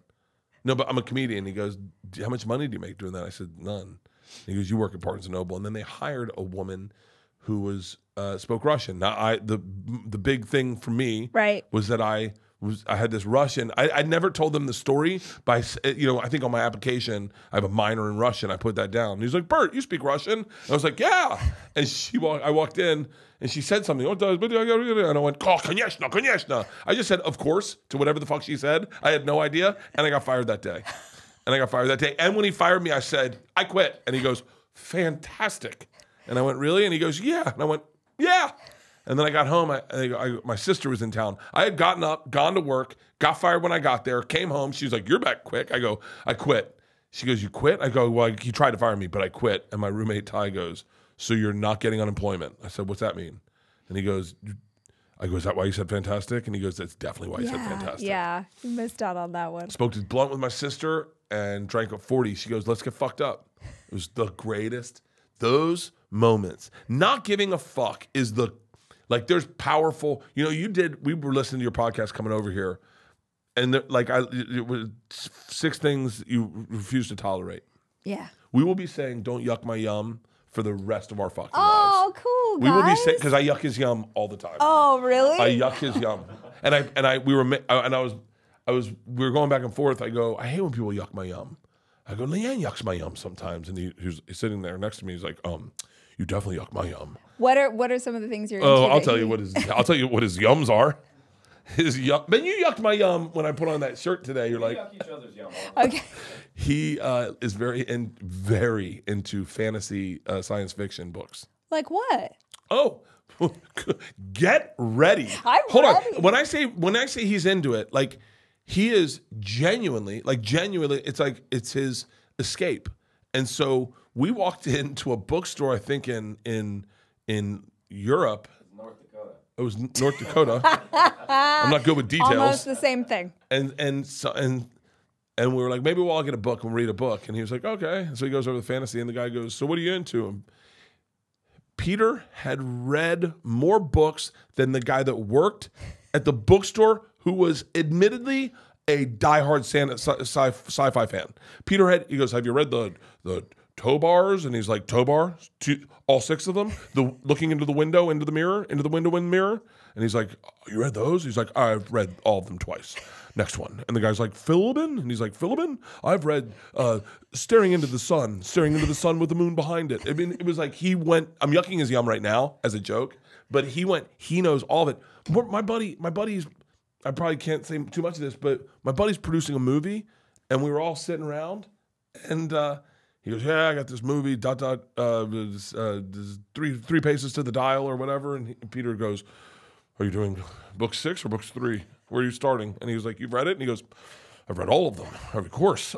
no, but I'm a comedian. He goes, how much money do you make doing that? I said, none. And he goes, you work at Barnes & Noble. And then they hired a woman who was spoke Russian. Now, the big thing for me was that I had this Russian. I never told them the story, but I think on my application I have a minor in Russian. I put that down. And he's like, Bert, you speak Russian? And I was like, yeah. And I walked in and she said something. And I went, oh, конечно, конечно. I just said, of course, to whatever the fuck she said. I had no idea, and I got fired that day. And when he fired me, I said, I quit. And he goes, fantastic. And I went, really? And he goes, yeah. And I went, yeah. And then I got home. My sister was in town. I had gotten up, gone to work, got fired when I got there, came home. She was like, you're back quick. I go, I quit. She goes, you quit? I go, well, he tried to fire me, but I quit. And my roommate, Ty, goes, so you're not getting unemployment? I said, what's that mean? And he goes, I go, is that why you said fantastic? And he goes, that's definitely why you said fantastic. Yeah, you missed out on that one. Spoke to blunt with my sister and drank a 40. She goes, let's get fucked up. It was the greatest. Those moments. Not giving a fuck is there's powerful, we were listening to your podcast coming over here, and it was 6 things you refuse to tolerate. Yeah. We will be saying, don't yuck my yum for the rest of our fucking lives. Oh, cool, guys. We will be saying, because I yuck his yum all the time. Oh, really? I yuck his yum. We were going back and forth. I go, I hate when people yuck my yum. I go, Leanne yucks my yum sometimes. And he's sitting there next to me. He's like, you definitely yuck my yum. What are some of the things you're into? Oh, I'll tell you what his yums are. His yum. Man, you yucked my yum when I put on that shirt today. You're like, yuck each other's yum. Okay. He is very into fantasy science fiction books. Like what? Oh, get ready. Hold on. When I say he's into it, he is genuinely, it's his escape. And so we walked into a bookstore, I think in Europe. North Dakota. It was North Dakota. I'm not good with details. Almost the same thing. And we were like, maybe we'll all get a book and read a book. And he was like, okay. So he goes over to fantasy, and the guy goes, so what are you into? And Peter had read more books than the guy that worked at the bookstore, who was admittedly a diehard sci-fi fan. He goes, have you read the Tobars? And he's like, Tobar? All 6 of them? The looking into the window, into the mirror? And he's like, you read those? He's like, I've read all of them twice. Next one. And the guy's like, Philibin? And he's like, Philibin? I've read Staring into the Sun with the moon behind it. I mean, it was like he went, I'm yucking his yum right now as a joke, but he knows all of it. My buddy's, I probably can't say too much of this, but my buddy's producing a movie, and we were all sitting around, and he goes, yeah, I got this movie, three paces to the dial or whatever. And Peter goes, are you doing book 6 or book 3? Where are you starting? And he was like, you've read it? And he goes, I've read all of them, of course.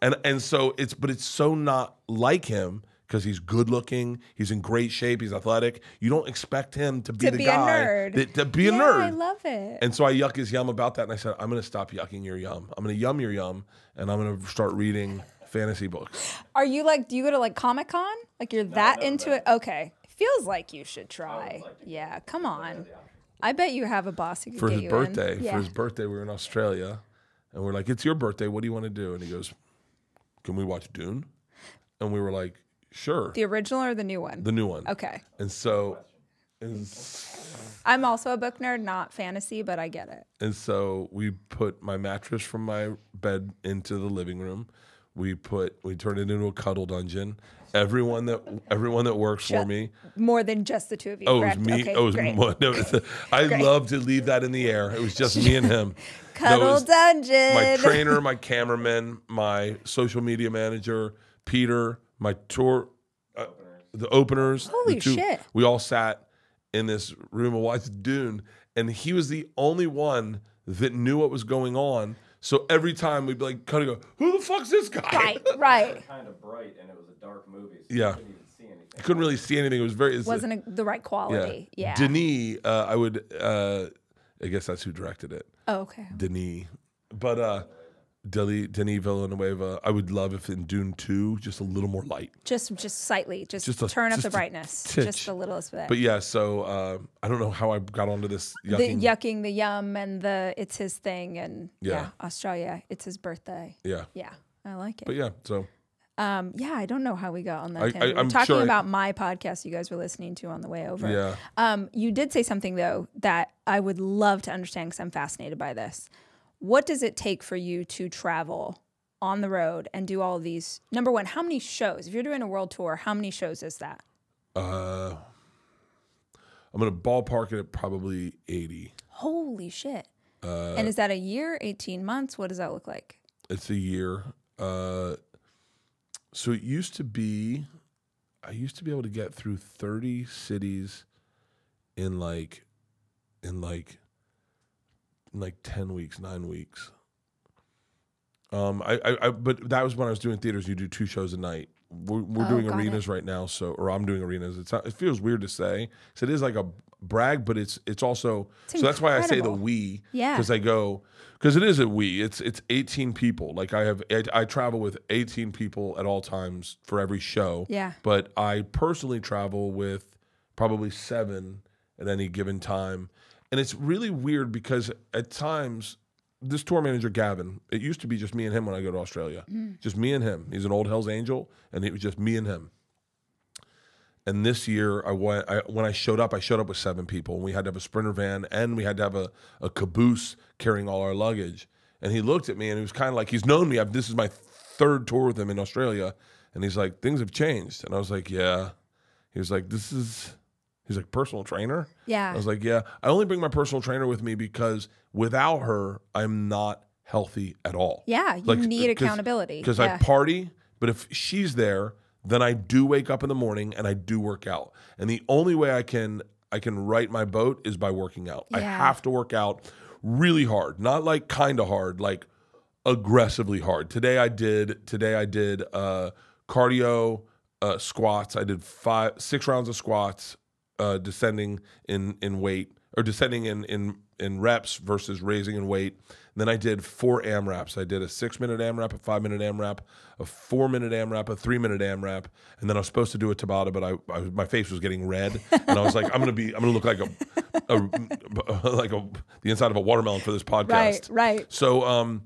And so it's so not like him, because he's good looking, he's in great shape, he's athletic. You don't expect him to be the guy to be a nerd. I love it. And so I yuck his yum about that, and I said, I'm going to stop yucking your yum. I'm going to yum your yum, and I'm going to start reading fantasy books. Are you like, do you go to like Comic-Con? Like you're that into it? Okay. Feels like you should try. Yeah, come on. I bet you have a boss who could get you For his birthday, we were in Australia, and we're like, it's your birthday, what do you want to do? And he goes, can we watch Dune? And we were like, sure. The original or the new one? The new one. Okay. And so... I'm also a book nerd, not fantasy, but I get it. And so we put my mattress from my bed into the living room. We turned it into a cuddle dungeon. Everyone that works for me. More than just the two of you. Oh, correct? it was me. Okay, it was great. I love to leave that in the air. It was just me and him. Cuddle dungeon. My trainer, my cameraman, my social media manager, Peter, my tour, the openers. Holy shit. We all sat in this room and watched Dune, and he was the only one that knew what was going on. So every time we'd be like, kind of go, who the fuck's this guy? Right. It was kind of bright, and it was a dark movie, so yeah. you couldn't even see anything. You couldn't really see anything. It was wasn't the right quality. Yeah. Denis, I guess that's who directed it. Oh, okay. Denis. But Denis Villeneuve, I would love if in Dune 2, just a little more light. Just slightly. Just turn up the brightness. Just the littlest bit. But yeah, so I don't know how I got onto this yucking. The yucking, the yum, and it's his thing. And Australia, it's his birthday. Yeah. Yeah, I like it. But yeah, so. I don't know how we got on that tangent. We're talking about my podcast you guys were listening to on the way over. Yeah. You did say something, though, that I would love to understand because I'm fascinated by this. What does it take for you to travel on the road and do all of these? Number one, how many shows? If you're doing a world tour, how many shows is that? I'm going to ballpark it at probably 80. Holy shit. And is that a year, 18 months? What does that look like? It's a year. So it used to be, I used to be able to get through 30 cities in like 10 weeks, 9 weeks. But that was when I was doing theaters. You do 2 shows a night. We're doing arenas right now, or I'm doing arenas. It feels weird to say, so it is like a brag, but it's also so that's why I say the we, because because it is a we. It's 18 people. Like I travel with 18 people at all times for every show. Yeah. But I personally travel with probably 7 at any given time. And it's really weird because at times, this tour manager, Gavin, it used to be just me and him when I go to Australia. Just me and him. He's an old Hell's Angel, and it was just me and him. And this year, when I showed up with 7 people. And we had to have a Sprinter van, and we had to have a caboose carrying all our luggage. And he looked at me, and he was kind of like, he's known me. This is my 3rd tour with him in Australia. And he's like, things have changed. And I was like, yeah. He was like, he's like, personal trainer? Yeah. I was like, yeah. I only bring my personal trainer with me because without her, I'm not healthy at all. Yeah, you need accountability. Because I party, but if she's there, then I do wake up in the morning and I do work out. And the only way I can right my boat is by working out. I have to work out really hard, not like kind of hard, like aggressively hard. Today I did cardio, squats. I did 6 rounds of squats, descending in weight, or descending in reps versus raising in weight. And then I did 4 AMRAPs. I did a 6-minute AMRAP, a 5-minute AMRAP, a 4-minute AMRAP, a 3-minute AMRAP, and then I was supposed to do a Tabata, but my face was getting red, and I was like, I'm gonna look like the inside of a watermelon for this podcast. Right. So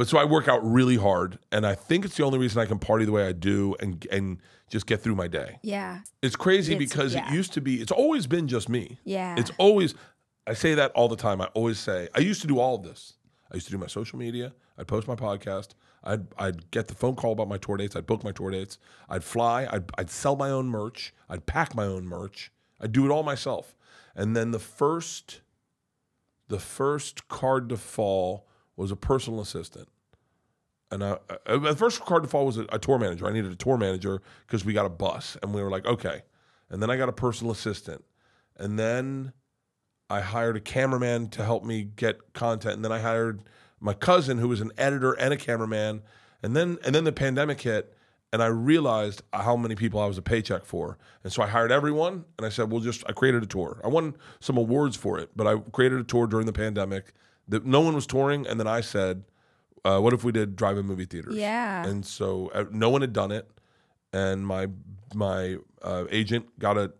so I work out really hard, and I think it's the only reason I can party the way I do and just get through my day. Yeah. It's crazy because it used to be, it's always been just me. Yeah. It's always, I say that all the time. I always say, I used to do all of this. I used to do my social media. I'd post my podcast. I'd get the phone call about my tour dates. I'd book my tour dates. I'd fly. I'd sell my own merch. I'd pack my own merch. I'd do it all myself. And then the first card to fall was a personal assistant. And the first card to fall was a tour manager. I needed a tour manager because we got a bus. And we were like, okay. And then I got a personal assistant. And then I hired a cameraman to help me get content. And then I hired my cousin, who was an editor and a cameraman. And then the pandemic hit, and I realized how many people I was a paycheck for. And so I hired everyone, and I said, I created a tour. I won some awards for it, but I created a tour during the pandemic that no one was touring. And then I said, what if we did drive-in movie theaters? Yeah. And so no one had done it. And my agent got a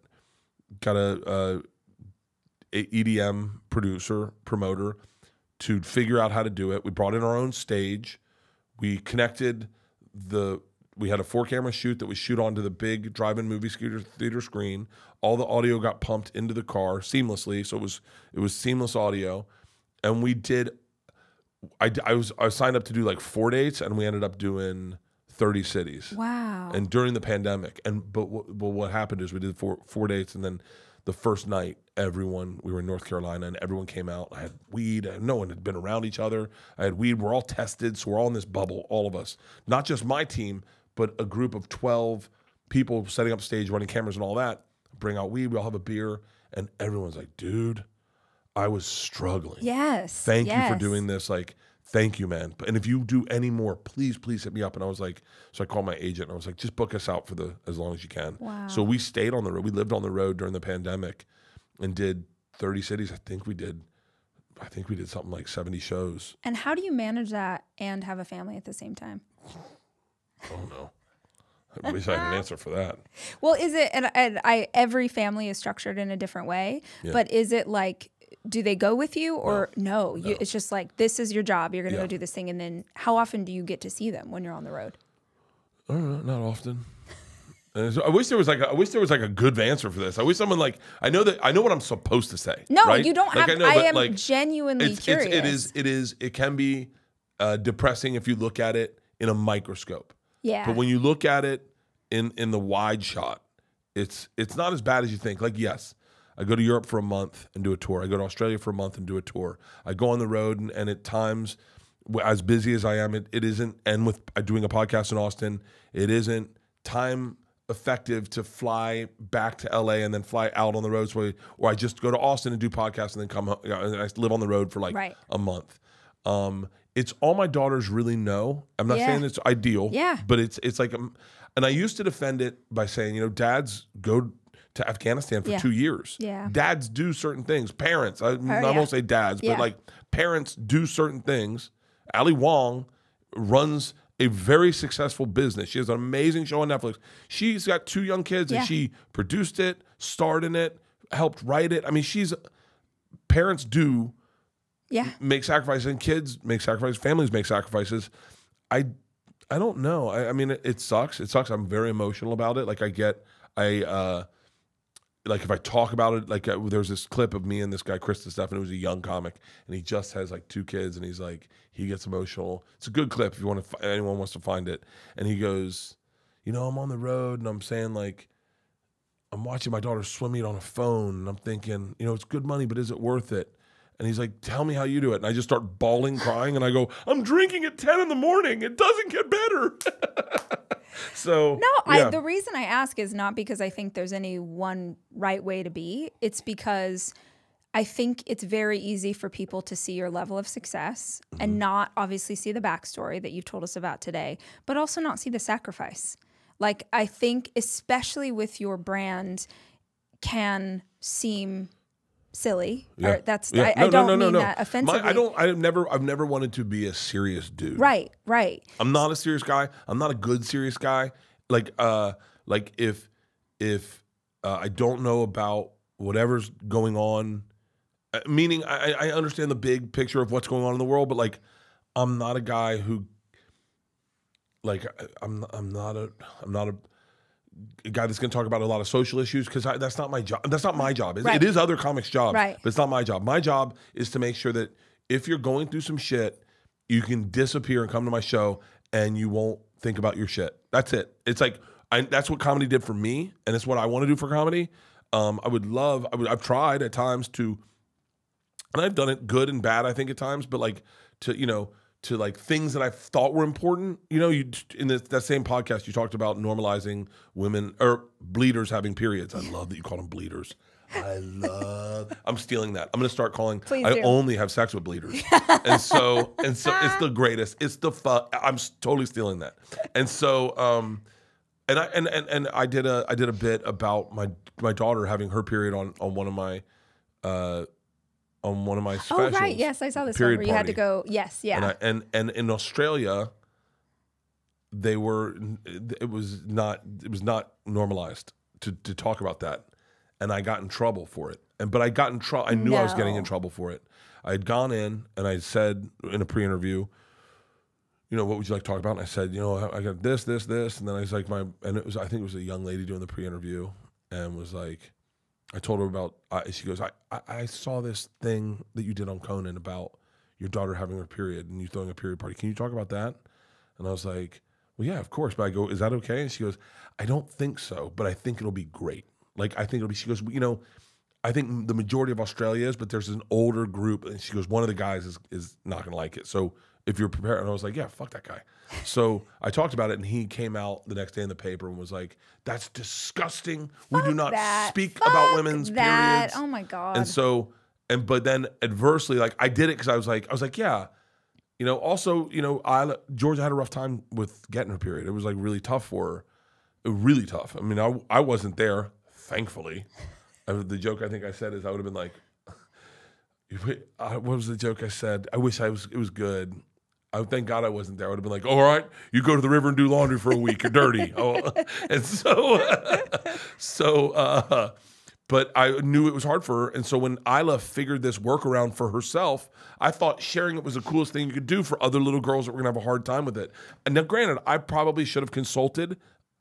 EDM promoter to figure out how to do it. We brought in our own stage. We connected we had a 4-camera shoot that we shoot onto the big drive-in movie theater screen. All the audio got pumped into the car seamlessly, so it was seamless audio. And we did. I was signed up to do like 4 dates, and we ended up doing 30 cities. Wow! And during the pandemic, but what happened is we did 4 dates, and then the first night, we were in North Carolina, and everyone came out. I had weed. No one had been around each other. I had weed. We're all tested, so we're all in this bubble, all of us. Not just my team, but a group of 12 people setting up stage, running cameras and all that. Bring out weed. We all have a beer, and everyone's like, dude, I was struggling. Yes. Thank you for doing this. Like, thank you, man. And if you do any more, please hit me up. And I was like, so I called my agent, and I was like, just book us out for as long as you can. Wow. So we stayed on the road. We lived on the road during the pandemic and did 30 cities. I think we did something like 70 shows. And how do you manage that and have a family at the same time? Oh no. I wish I had an answer for that. Well, is it, and every family is structured in a different way, but is it like, do they go with you or no? It's just like, this is your job. You're going to go do this thing. And then how often do you get to see them when you're on the road? I don't know, not often. And so I wish there was like a good answer for this. I wish someone I know what I'm supposed to say. No, right? you don't have. I am genuinely curious. It can be depressing if you look at it in a microscope. Yeah. But when you look at it in the wide shot, it's not as bad as you think. Like, yes, I go to Europe for a month and do a tour. I go to Australia for a month and do a tour. I go on the road, and at times, as busy as I am, it isn't. And with doing a podcast in Austin, it isn't time effective to fly back to LA and then fly out on the road. Or I just go to Austin and do podcasts and then come home. And I live on the road for a month. It's all my daughters really know. I'm not saying it's ideal, but it's like, and I used to defend it by saying, dads go to Afghanistan for 2 years. Yeah. Dads do certain things. Parents, I won't say dads, but parents do certain things. Ali Wong runs a very successful business. She has an amazing show on Netflix. She's got 2 young kids, and she produced it, starred in it, helped write it. I mean, parents do make sacrifices, and kids make sacrifices, families make sacrifices. I don't know. I mean, it sucks. It sucks. I'm very emotional about it. Like if I talk about it, there's this clip of me and this guy, Chris DeStefano, who's a young comic, and he just has 2 kids, and he gets emotional. It's a good clip if anyone wants to find it. And he goes, I'm on the road, and I'm saying I'm watching my daughter swim meet on a phone, and I'm thinking, it's good money, but is it worth it? And he's like, tell me how you do it. And I just start bawling, crying, and I go, I'm drinking at 10 in the morning. It doesn't get better. So no, the reason I ask is not because I think there's any one right way to be. It's because I think it's very easy for people to see your level of success and not obviously see the backstory that you've told us about today, but also not see the sacrifice. Like, I think, especially with your brand, can seem silly. Yeah. Or that's I don't mean that offensively. I've never wanted to be a serious dude. Right, right. I'm not a serious guy. I'm not a good serious guy. Like if I don't know about whatever's going on, meaning I understand the big picture of what's going on in the world, but like I'm not a guy who, like, I'm not a guy that's going to talk about a lot of social issues, because that's not my job. That's not my job. It is other comics' jobs, right, but it's not my job. My job is to make sure that if you're going through some shit, you can disappear and come to my show and you won't think about your shit. That's it. It's like, that's what comedy did for me, and it's what I want to do for comedy. I've tried at times to, and I've done it good and bad, I think, at times, but like to like things that I thought were important. You in that same podcast, you talked about normalizing women or bleeders having periods. I love that you call them bleeders. I'm stealing that. I'm going to start calling. Please I do. only have sex with bleeders, and so it's the greatest. It's the fun. I'm totally stealing that, and so and I did a bit about my daughter having her period on one of my specials. Oh, right. Yes, I saw this one where you had to go. Yes, yeah. And in Australia, it was not normalized to talk about that, and I got in trouble for it. But I got in trouble. I knew I was getting in trouble for it. I had gone in and I said in a pre-interview, what would you like to talk about? And I said, I got this, and then I was like, I think it was a young lady doing the pre-interview, and was like, I told her about, she goes, I saw this thing that you did on Conan about your daughter having her period and you throwing a period party. Can you talk about that? And I was like, well, yeah, of course. But I go, is that okay? And she goes, I don't think so, but I think it'll be great. Like, I think it'll be, she goes, I think the majority of Australia is, but there's an older group. And she goes, one of the guys is not going to like it. So if you're prepared. And I was like, yeah, fuck that guy. So I talked about it, and he came out the next day in the paper and was like, that's disgusting. We do not speak about women's periods. Oh my God. And so, but then adversely, like, I did it because I was like, yeah. Also, Georgia had a rough time with getting her period. It was like really tough for her. Really tough. I mean, I wasn't there, thankfully. The joke I think I said is I would have been like, what was the joke I said? I wish it was good. Thank God I wasn't there. I would have been like, all right, you go to the river and do laundry for a week. You're dirty. And but I knew it was hard for her. And so when Isla figured this workaround for herself, I thought sharing it was the coolest thing you could do for other little girls that were going to have a hard time with it. And now, granted, I probably should have consulted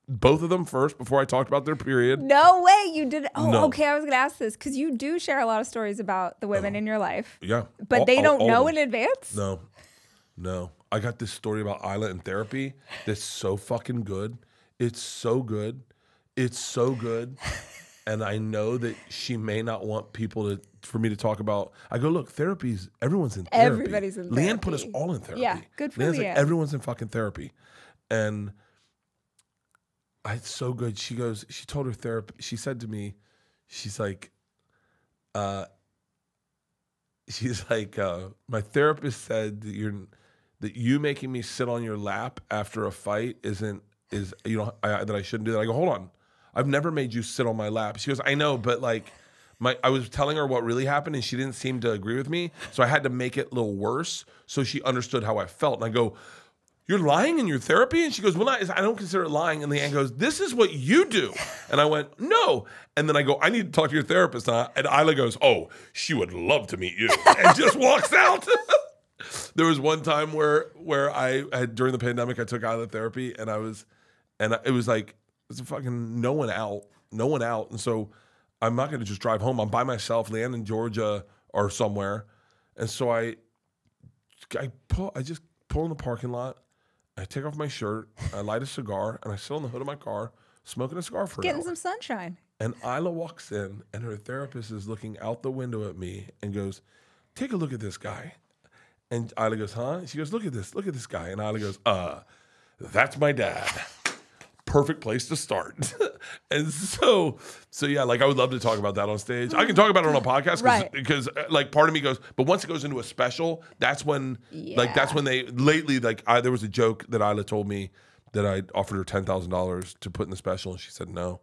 both of them first before I talked about their period. No way you did. Oh, no. Okay. I was going to ask this because you do share a lot of stories about the women in your life. Yeah. But they don't know in advance? No. I got this story about Isla in therapy that's so fucking good. It's so good. And I know that she may not want for me to talk about. I go, look, everyone's in therapy. Everybody's in therapy. Leanne put us all in therapy. Yeah, good for Leanne's Leanne. like, everyone's in fucking therapy. And it's so good. She told her therapist, she said to me, she's like, my therapist said that you making me sit on your lap after a fight that I shouldn't do that. I go, hold on. I've never made you sit on my lap. She goes, I know, but like I was telling her what really happened and she didn't seem to agree with me. So I had to make it a little worse so she understood how I felt. And I go, you're lying in your therapy? And she goes, well, I don't consider it lying. And Leanne goes, this is what you do. And I went, no. And then I go, I need to talk to your therapist. And Isla goes, oh, she would love to meet you. And just walks out. There was one time where I had, during the pandemic, I took Isla therapy and it was like, it's fucking no one out. And so I'm not going to just drive home. I'm by myself. Leanne and Georgia are somewhere. And so I just pull in the parking lot. I take off my shirt. I light a cigar and I sit on the hood of my car, smoking a cigar for an hour. Getting some sunshine. And Isla walks in and her therapist is looking out the window at me and goes, take a look at this guy. And Isla goes, huh? She goes, look at this guy. And Isla goes, that's my dad. Perfect place to start. And so yeah, like I would love to talk about that on stage. I can talk about it on a podcast because like part of me goes, but once it goes into a special, that's when there was a joke that Isla told me that I offered her $10,000 to put in the special, and she said no.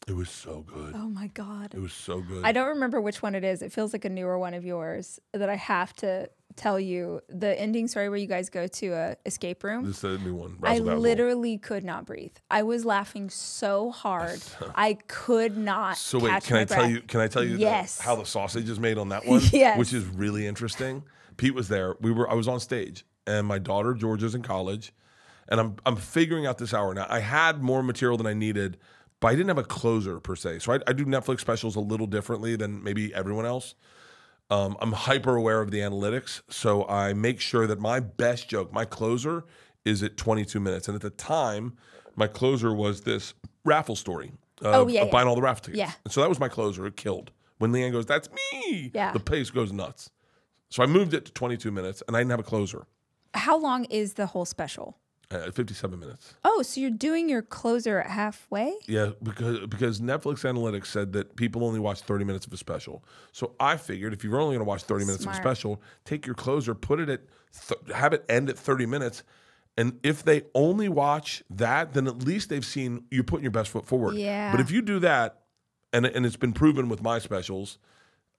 It was so good. Oh my God. It was so good. I don't remember which one it is. It feels like a newer one of yours that I have to tell you. The ending story where you guys go to a escape room. This is the new one. I literally could not breathe. I was laughing so hard. I could not. So wait, can I tell you yes. how the sausage is made on that one? Yes. Which is really interesting. Pete was there. I was on stage, and my daughter Georgia's in college, and I'm figuring out this hour now. I had more material than I needed, but I didn't have a closer per se. So I do Netflix specials a little differently than maybe everyone else. I'm hyper aware of the analytics, so I make sure that my best joke, my closer, is at 22 minutes. And at the time, my closer was this raffle story of buying all the raffle tickets. Yeah. And so that was my closer. It killed. When Leanne goes, "That's me," yeah. the place goes nuts. So I moved it to 22 minutes, and I didn't have a closer. How long is the whole special? 57 minutes. Oh, so you're doing your closer at halfway? Yeah, because Netflix analytics said that people only watch 30 minutes of a special. So I figured if you're only going to watch 30 minutes of a special, take your closer, put it at, have it end at 30 minutes. And if they only watch that, then at least they've seen you putting your best foot forward. Yeah. But if you do that, and it's been proven with my specials,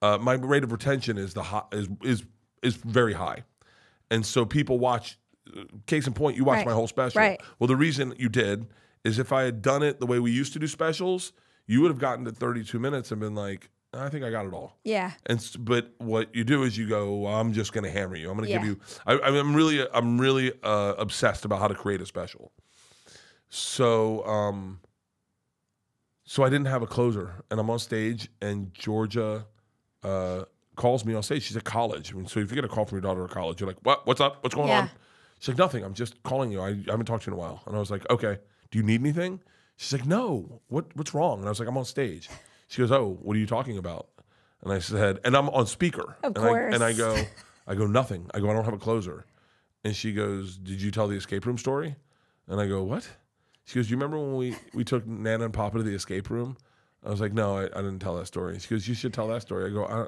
my rate of retention is very high. And so people watch. Case in point, you watched my whole special. Right. Well, the reason you did is if I had done it the way we used to do specials, you would have gotten to 32 minutes and been like, I think I got it all. Yeah. But what you do is you go, well, I'm just going to hammer you. I'm going to give you. I'm really obsessed about how to create a special. So I didn't have a closer, and I'm on stage, and Georgia calls me on stage. She's at college. I mean, so if you get a call from your daughter at college, you're like, what? What's up? What's going on? She's like, nothing. I'm just calling you. I haven't talked to you in a while. And I was like, okay. Do you need anything? She's like, no. What's wrong? And I was like, I'm on stage. She goes, oh, what are you talking about? And I said, and I'm on speaker. Of course. I go, nothing. I go, I don't have a closer. And she goes, did you tell the escape room story? And I go, what? She goes, you remember when we took Nana and Papa to the escape room? I was like, no, I didn't tell that story. She goes, you should tell that story. I go,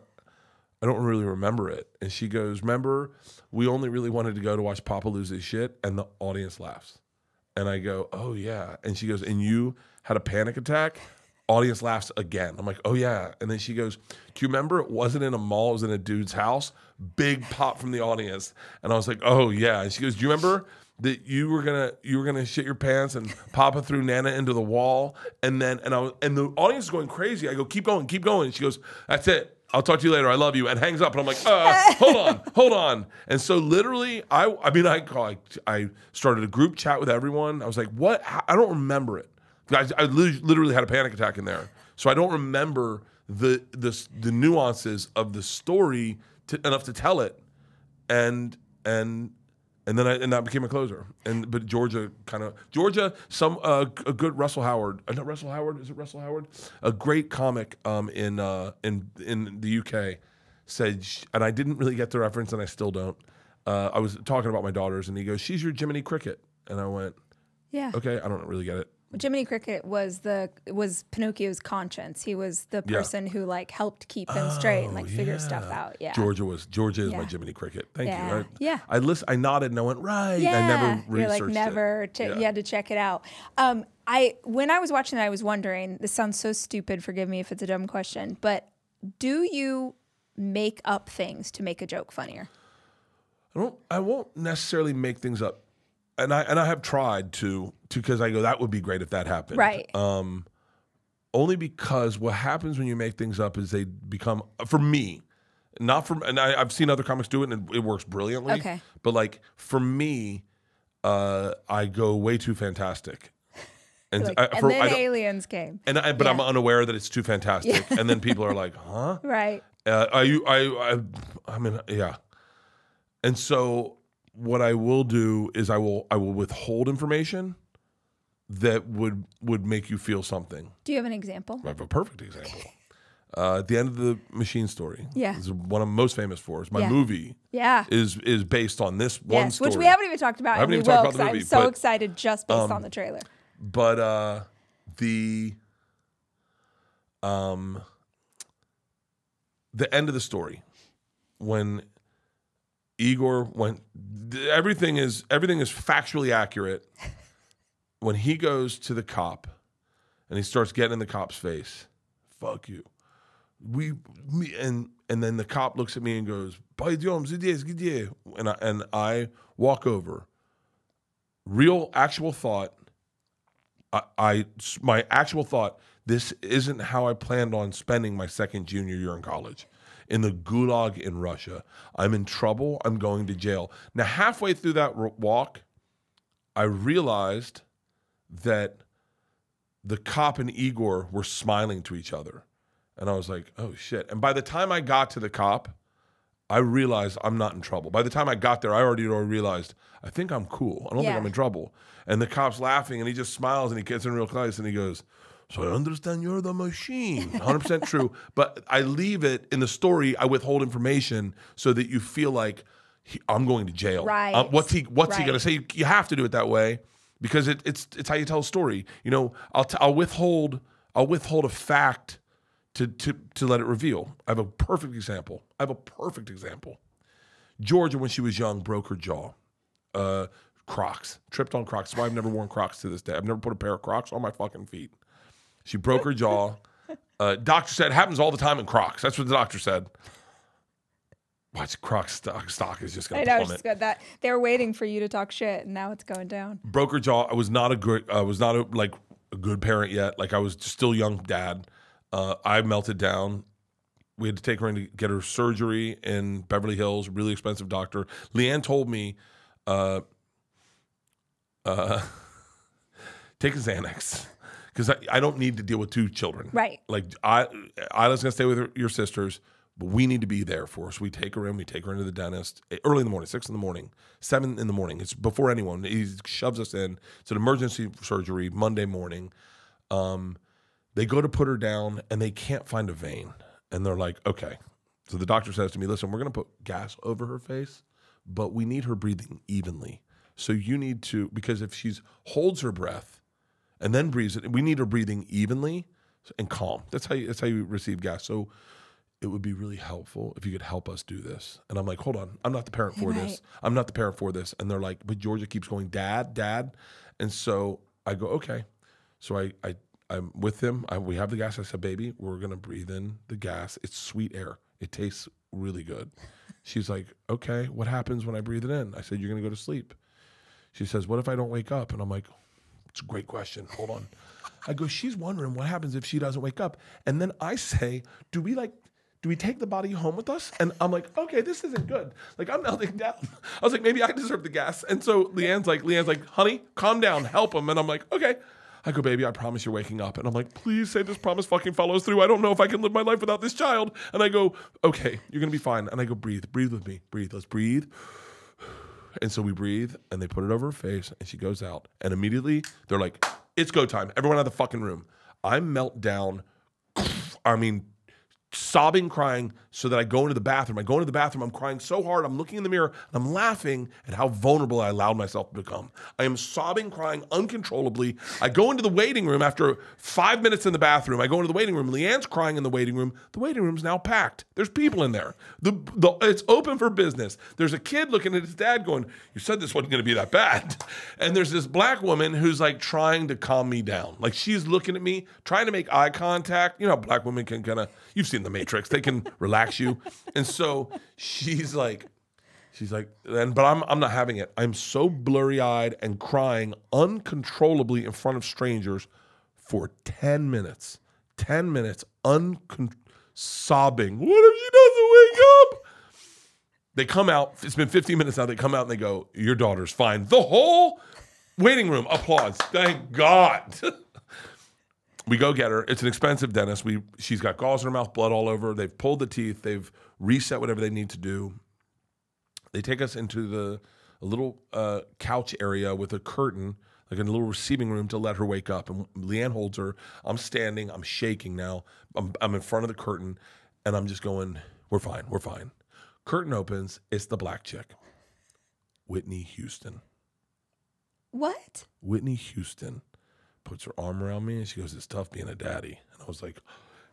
I don't really remember it. And she goes, remember, we only really wanted to go to watch Papa lose his shit, and the audience laughs. And I go, oh, yeah. And she goes, and you had a panic attack? Audience laughs again. I'm like, oh, yeah. And then she goes, do you remember it wasn't in a mall, it was in a dude's house? Big pop from the audience. And I was like, oh, yeah. And she goes, do you remember that you were gonna shit your pants and Papa threw Nana into the wall? And the audience is going crazy. I go, keep going, keep going. And she goes, that's it. I'll talk to you later. I love you. And hangs up. And I'm like, hold on. And so literally, I started a group chat with everyone. I was like, what? I don't remember it. Guys, I literally had a panic attack in there. So I don't remember the nuances of the story enough to tell it. And that became a closer. But Georgia, a good Russell Howard. Not Russell Howard. Is it Russell Howard? A great comic in the UK said, and I didn't really get the reference, and I still don't. I was talking about my daughters, and he goes, "She's your Jiminy Cricket," and I went, "Yeah, okay." I don't really get it. Jiminy Cricket was Pinocchio's conscience. He was the person who helped keep him straight and figure stuff out. Yeah. Georgia is my Jiminy Cricket. Thank you. Yeah. I nodded and I went, right. Yeah. I never researched it. You had to check it out. When I was watching it, I was wondering, this sounds so stupid, forgive me if it's a dumb question, but do you make up things to make a joke funnier? I won't necessarily make things up. And I have tried to because I go, that would be great if that happened. Right. Only because what happens when you make things up is they become, for me, not for, and I've seen other comics do it and it works brilliantly. Okay. But for me, I go way too fantastic. And, then aliens came. But I'm unaware that it's too fantastic. Yeah. And then people are like, huh? Right. I mean, yeah. And so what I will do is I will withhold information that would make you feel something. Do you have an example? I have a perfect example. At the end of the Machine story, is one I'm most famous for. Is my movie. Is based on this one story, which we haven't even talked about. I'm so excited just based on the trailer. But the end of the story, when the Igor went. Everything is factually accurate. When he goes to the cop, and he starts getting in the cop's face, fuck you. And then the cop looks at me and goes, and I walk over. Real actual thought. My actual thought. This isn't how I planned on spending my second junior year in college. In the gulag in Russia. I'm in trouble. I'm going to jail. Now, halfway through that walk, I realized that the cop and Igor were smiling to each other. And I was like, oh, shit. And by the time I got to the cop, I realized I'm not in trouble. By the time I got there, I already realized, I think I'm cool. I don't think I'm in trouble. And the cop's laughing, and he just smiles, and he gets in real close, and he goes, so I understand you're the machine. 100% true. But I leave it in the story. I withhold information so that you feel like I'm going to jail. Right. What's he going to say? You have to do it that way because it's how you tell a story. You know, I'll withhold a fact to let it reveal. I have a perfect example. Georgia, when she was young, broke her jaw. Crocs. Tripped on Crocs. That's why I've never worn Crocs to this day. I've never put a pair of Crocs on my fucking feet. She broke her jaw. Doctor said it happens all the time in Crocs. That's what the doctor said. Watch Crocs stock is just going to plummet. Just got that. They were waiting for you to talk shit, and now it's going down. Broke her jaw. I was not a good parent yet. Like I was still young dad. I melted down. We had to take her in to get her surgery in Beverly Hills. Really expensive doctor. Leanne told me, take a Xanax. Because I don't need to deal with two children. Right. Like, I was going to stay with your sisters, but we need to be there for her. So we take her in. We take her into the dentist early in the morning, 6 in the morning, 7 in the morning. It's before anyone. He shoves us in. It's an emergency surgery Monday morning. They go to put her down, and they can't find a vein. And they're like, okay. So the doctor says to me, listen, we're going to put gas over her face, but we need her breathing evenly. So you need to, because if she holds her breath, and then breathes it. We need her breathing evenly and calm. That's how you receive gas. So it would be really helpful if you could help us do this. And I'm like, hold on, I'm not the parent for this. I'm not the parent for this. And they're like, but Georgia keeps going, Dad. And so I go, okay. So I'm with them. We have the gas. I said, baby, we're gonna breathe in the gas. It's sweet air. It tastes really good. She's like, okay. What happens when I breathe it in? I said, you're gonna go to sleep. She says, what if I don't wake up? And I'm like, it's a great question. Hold on. I go, she's wondering what happens if she doesn't wake up. And then I say, do we take the body home with us? And I'm like, okay, this isn't good. Like, I'm melting down. I was like, maybe I deserve the gas. And so Leanne's like, honey, calm down, help him. And I'm like, okay. I go, baby, I promise you're waking up. And I'm like, please say this promise fucking follows through. I don't know if I can live my life without this child. And I go, okay, you're going to be fine. And I go, breathe with me. Let's breathe. And so we breathe, and they put it over her face, and she goes out. And immediately, they're like, it's go time. Everyone out of the fucking room. I melt down. I mean, sobbing, crying, so that I go into the bathroom. I'm crying so hard. I'm looking in the mirror, and I'm laughing at how vulnerable I allowed myself to become. I am sobbing, crying uncontrollably. I go into the waiting room after 5 minutes in the bathroom. I go into the waiting room. Leanne's crying in the waiting room. The waiting room's now packed. There's people in there. It's open for business. There's a kid looking at his dad going, you said this wasn't going to be that bad. And there's this black woman who's like trying to calm me down. Like she's looking at me, trying to make eye contact. You know how black women can kind of, you've seen The Matrix. They can relax you. And so she's like, but I'm not having it. I'm so blurry-eyed and crying uncontrollably in front of strangers for 10 minutes. 10 minutes, sobbing. What if she doesn't wake up? They come out. It's been 15 minutes now. They come out and they go, your daughter's fine. The whole waiting room applauds. Thank God. We go get her. It's an expensive dentist. She's got gauze in her mouth, blood all over. They've pulled the teeth. They've reset whatever they need to do. They take us into a little couch area with a curtain, like in a little receiving room to let her wake up. And Leanne holds her. I'm standing. I'm shaking now. I'm in front of the curtain, and I'm just going, we're fine. We're fine. Curtain opens. It's the black chick, Whitney Houston. What? Whitney Houston puts her arm around me, and she goes, it's tough being a daddy. And I was like,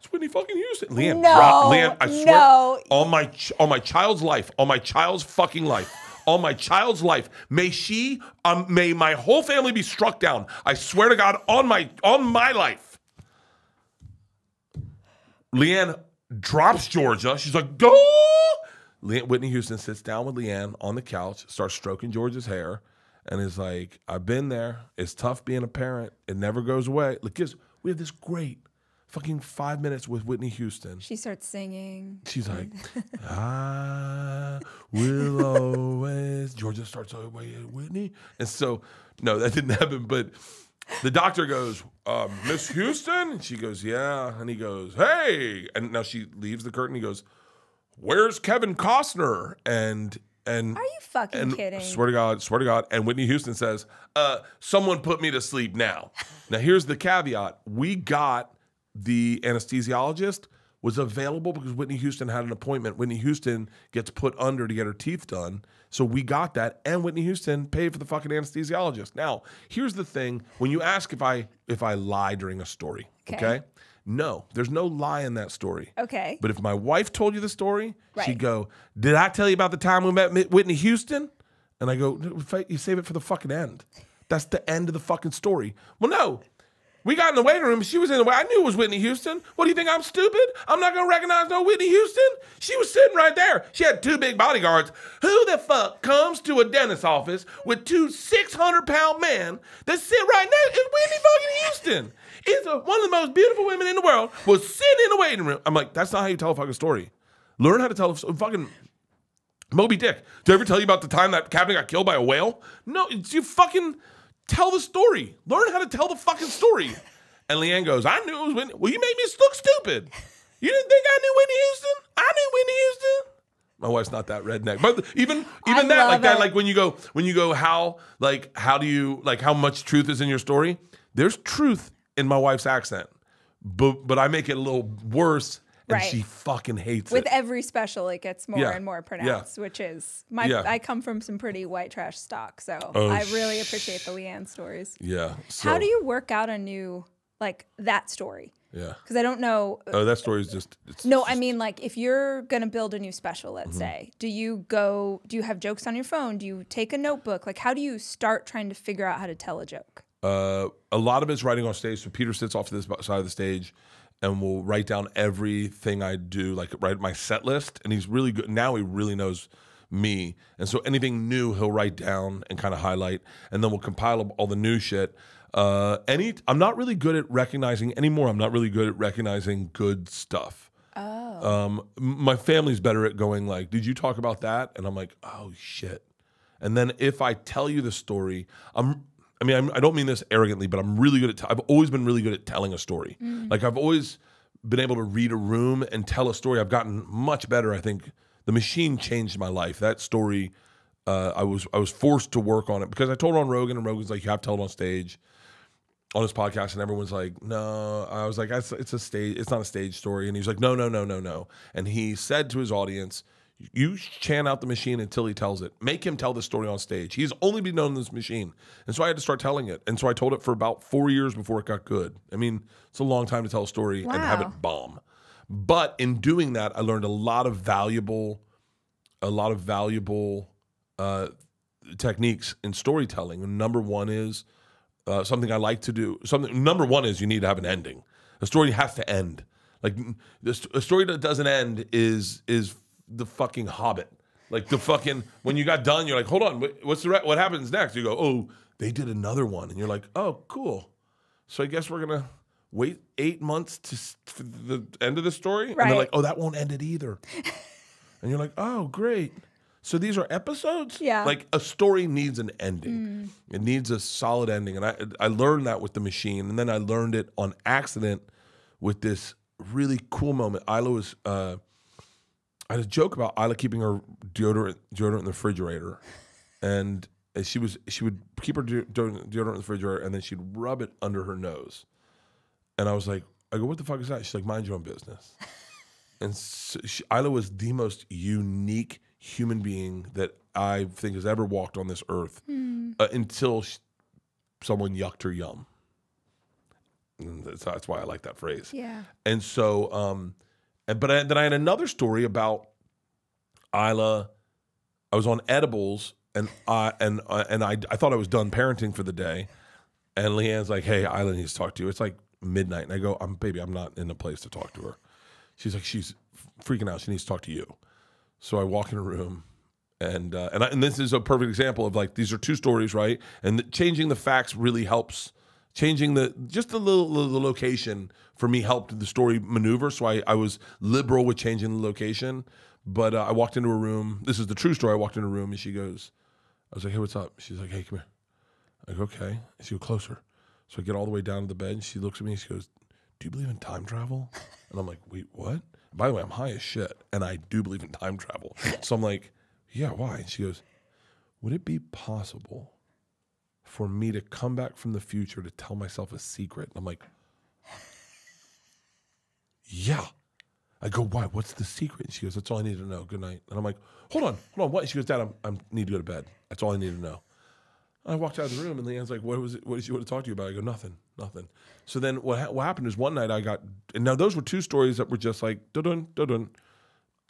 It's Whitney fucking Houston. Leanne, Leanne, I swear, on my child's life, on my child's fucking life, on my child's life, may my whole family be struck down. I swear to God, on my life. Leanne drops Georgia. She's like, go. Whitney Houston sits down with Leanne on the couch, starts stroking Georgia's hair, and is like, I've been there. It's tough being a parent. It never goes away. Look, we have this great fucking 5 minutes with Whitney Houston. She starts singing. She's like, I will always. Georgia starts away, Whitney. And so, no, that didn't happen. But the doctor goes, Miss Houston? And she goes, yeah. And he goes, hey. And now she leaves the curtain. He goes, where's Kevin Costner? And are you fucking kidding? Swear to God. And Whitney Houston says, someone put me to sleep now. Now, here's the caveat. We got the anesthesiologist was available because Whitney Houston had an appointment. Whitney Houston gets put under to get her teeth done. So we got that, and Whitney Houston paid for the fucking anesthesiologist. Now, here's the thing. When you ask if I lie during a story, okay? No, there's no lie in that story. Okay. But if my wife told you the story, she'd go, did I tell you about the time we met Whitney Houston? And I go, you save it for the fucking end. That's the end of the fucking story. Well, no. We got in the waiting room. She was in the way. I knew it was Whitney Houston. What do you think? I'm stupid? I'm not going to recognize no Whitney Houston? She was sitting right there. She had 2 big bodyguards. Who the fuck comes to a dentist's office with 2 600-pound men that sit right now? It's Whitney fucking Houston. It's one of the most beautiful women in the world was sitting in the waiting room. I'm like, that's not how you tell a fucking story. Learn how to tell a fucking Moby Dick. Did I ever tell you about the time that captain got killed by a whale? No, it's you fucking... Tell the story. Learn how to tell the fucking story. And Leanne goes, I knew it was Whitney. Well, you made me look stupid. You didn't think I knew Whitney Houston? I knew Whitney Houston. My wife's not that redneck. But even that, like that, like when you go, how much truth is in your story? There's truth in my wife's accent. But I make it a little worse. And she fucking hates it. With every special, it gets more and more pronounced, which is I come from some pretty white trash stock, so I really appreciate the Leanne stories. Yeah. So, how do you work out a new that story? Yeah. Because I don't know. Oh, that story is just. I mean, like if you're gonna build a new special, let's say, do you have jokes on your phone? Do you take a notebook? Like, how do you start trying to figure out how to tell a joke? A lot of it's writing on stage. So Peter sits off to this side of the stage. And we'll write down everything I do, like write my set list. And he's really good. Now he really knows me. And so anything new he'll write down and kind of highlight. And then we'll compile all the new shit. I'm not really good at recognizing anymore. I'm not really good at recognizing good stuff. Oh. My family's better at going like, did you talk about that? And I'm like, oh, shit. And then if I tell you the story, I don't mean this arrogantly, but I'm really good at. I've always been really good at telling a story. Like I've always been able to read a room and tell a story. I've gotten much better. I think The Machine changed my life. That story, I was forced to work on it because I told it on Rogan, and Rogan's like, you have to tell it on stage, on his podcast, and everyone's like, no. I was like, it's a stage. It's not a stage story. And he's like, no. And he said to his audience, you chant out The Machine until he tells it. Make him tell the story on stage. He's only been known in this machine. And so I had to start telling it. And so I told it for about 4 years before it got good. I mean, it's a long time to tell a story and have it bomb. But in doing that, I learned a lot of valuable techniques in storytelling. And number one is something I like to do. Number one is you need to have an ending. A story has to end. Like a story that doesn't end is the fucking Hobbit. Like the fucking, when you got done, you're like, hold on, what happens next? You go, oh, they did another one. And you're like, oh, cool. So I guess we're going to wait 8 months for the end of the story? Right. And they're like, oh, that won't end it either. And you're like, oh, great. So these are episodes? Yeah. Like a story needs an ending. It needs a solid ending. And I learned that with The Machine. And then I learned it on accident with this really cool moment. Isla was... I had a joke about Isla keeping her deodorant in the refrigerator, and she would keep her deodorant in the refrigerator, and then she'd rub it under her nose. And I go, what the fuck is that? She's like, mind your own business. And so Isla was the most unique human being that I think has ever walked on this earth until someone yucked her yum. And that's why I like that phrase. Yeah. And so, then I had another story about Isla. I was on edibles, and I thought I was done parenting for the day. And Leanne's like, "Hey, Isla needs to talk to you." It's like midnight, and I go, "Baby, I'm not in a place to talk to her." She's like, "She's freaking out. She needs to talk to you." So I walk in her room, and this is a perfect example of like, these are two stories, right? And changing the facts really helps. Changing the location for me helped the story maneuver. So I was liberal with changing the location. But I walked into her room. This is the true story. I walked into her room and she goes, I was like, "Hey, what's up?" She's like, "Hey, come here." I go, "Okay." And she goes, "Closer." So I get all the way down to the bed and she looks at me and she goes, "Do you believe in time travel?" And I'm like, "Wait, what?" By the way, I'm high as shit and I do believe in time travel. So I'm like, "Yeah, why?" And she goes, "Would it be possible for me to come back from the future to tell myself a secret?" And I'm like, "Yeah." I go, "Why? What's the secret?" And she goes, "That's all I need to know. Good night." And I'm like, hold on, what?" And she goes, "Dad, I need to go to bed. That's all I need to know." And I walked out of the room, and Leanne's like, "What was it? What did she want to talk to you about?" I go, Nothing. So then what happened is one night and now those were two stories that were just like, dun dun dun.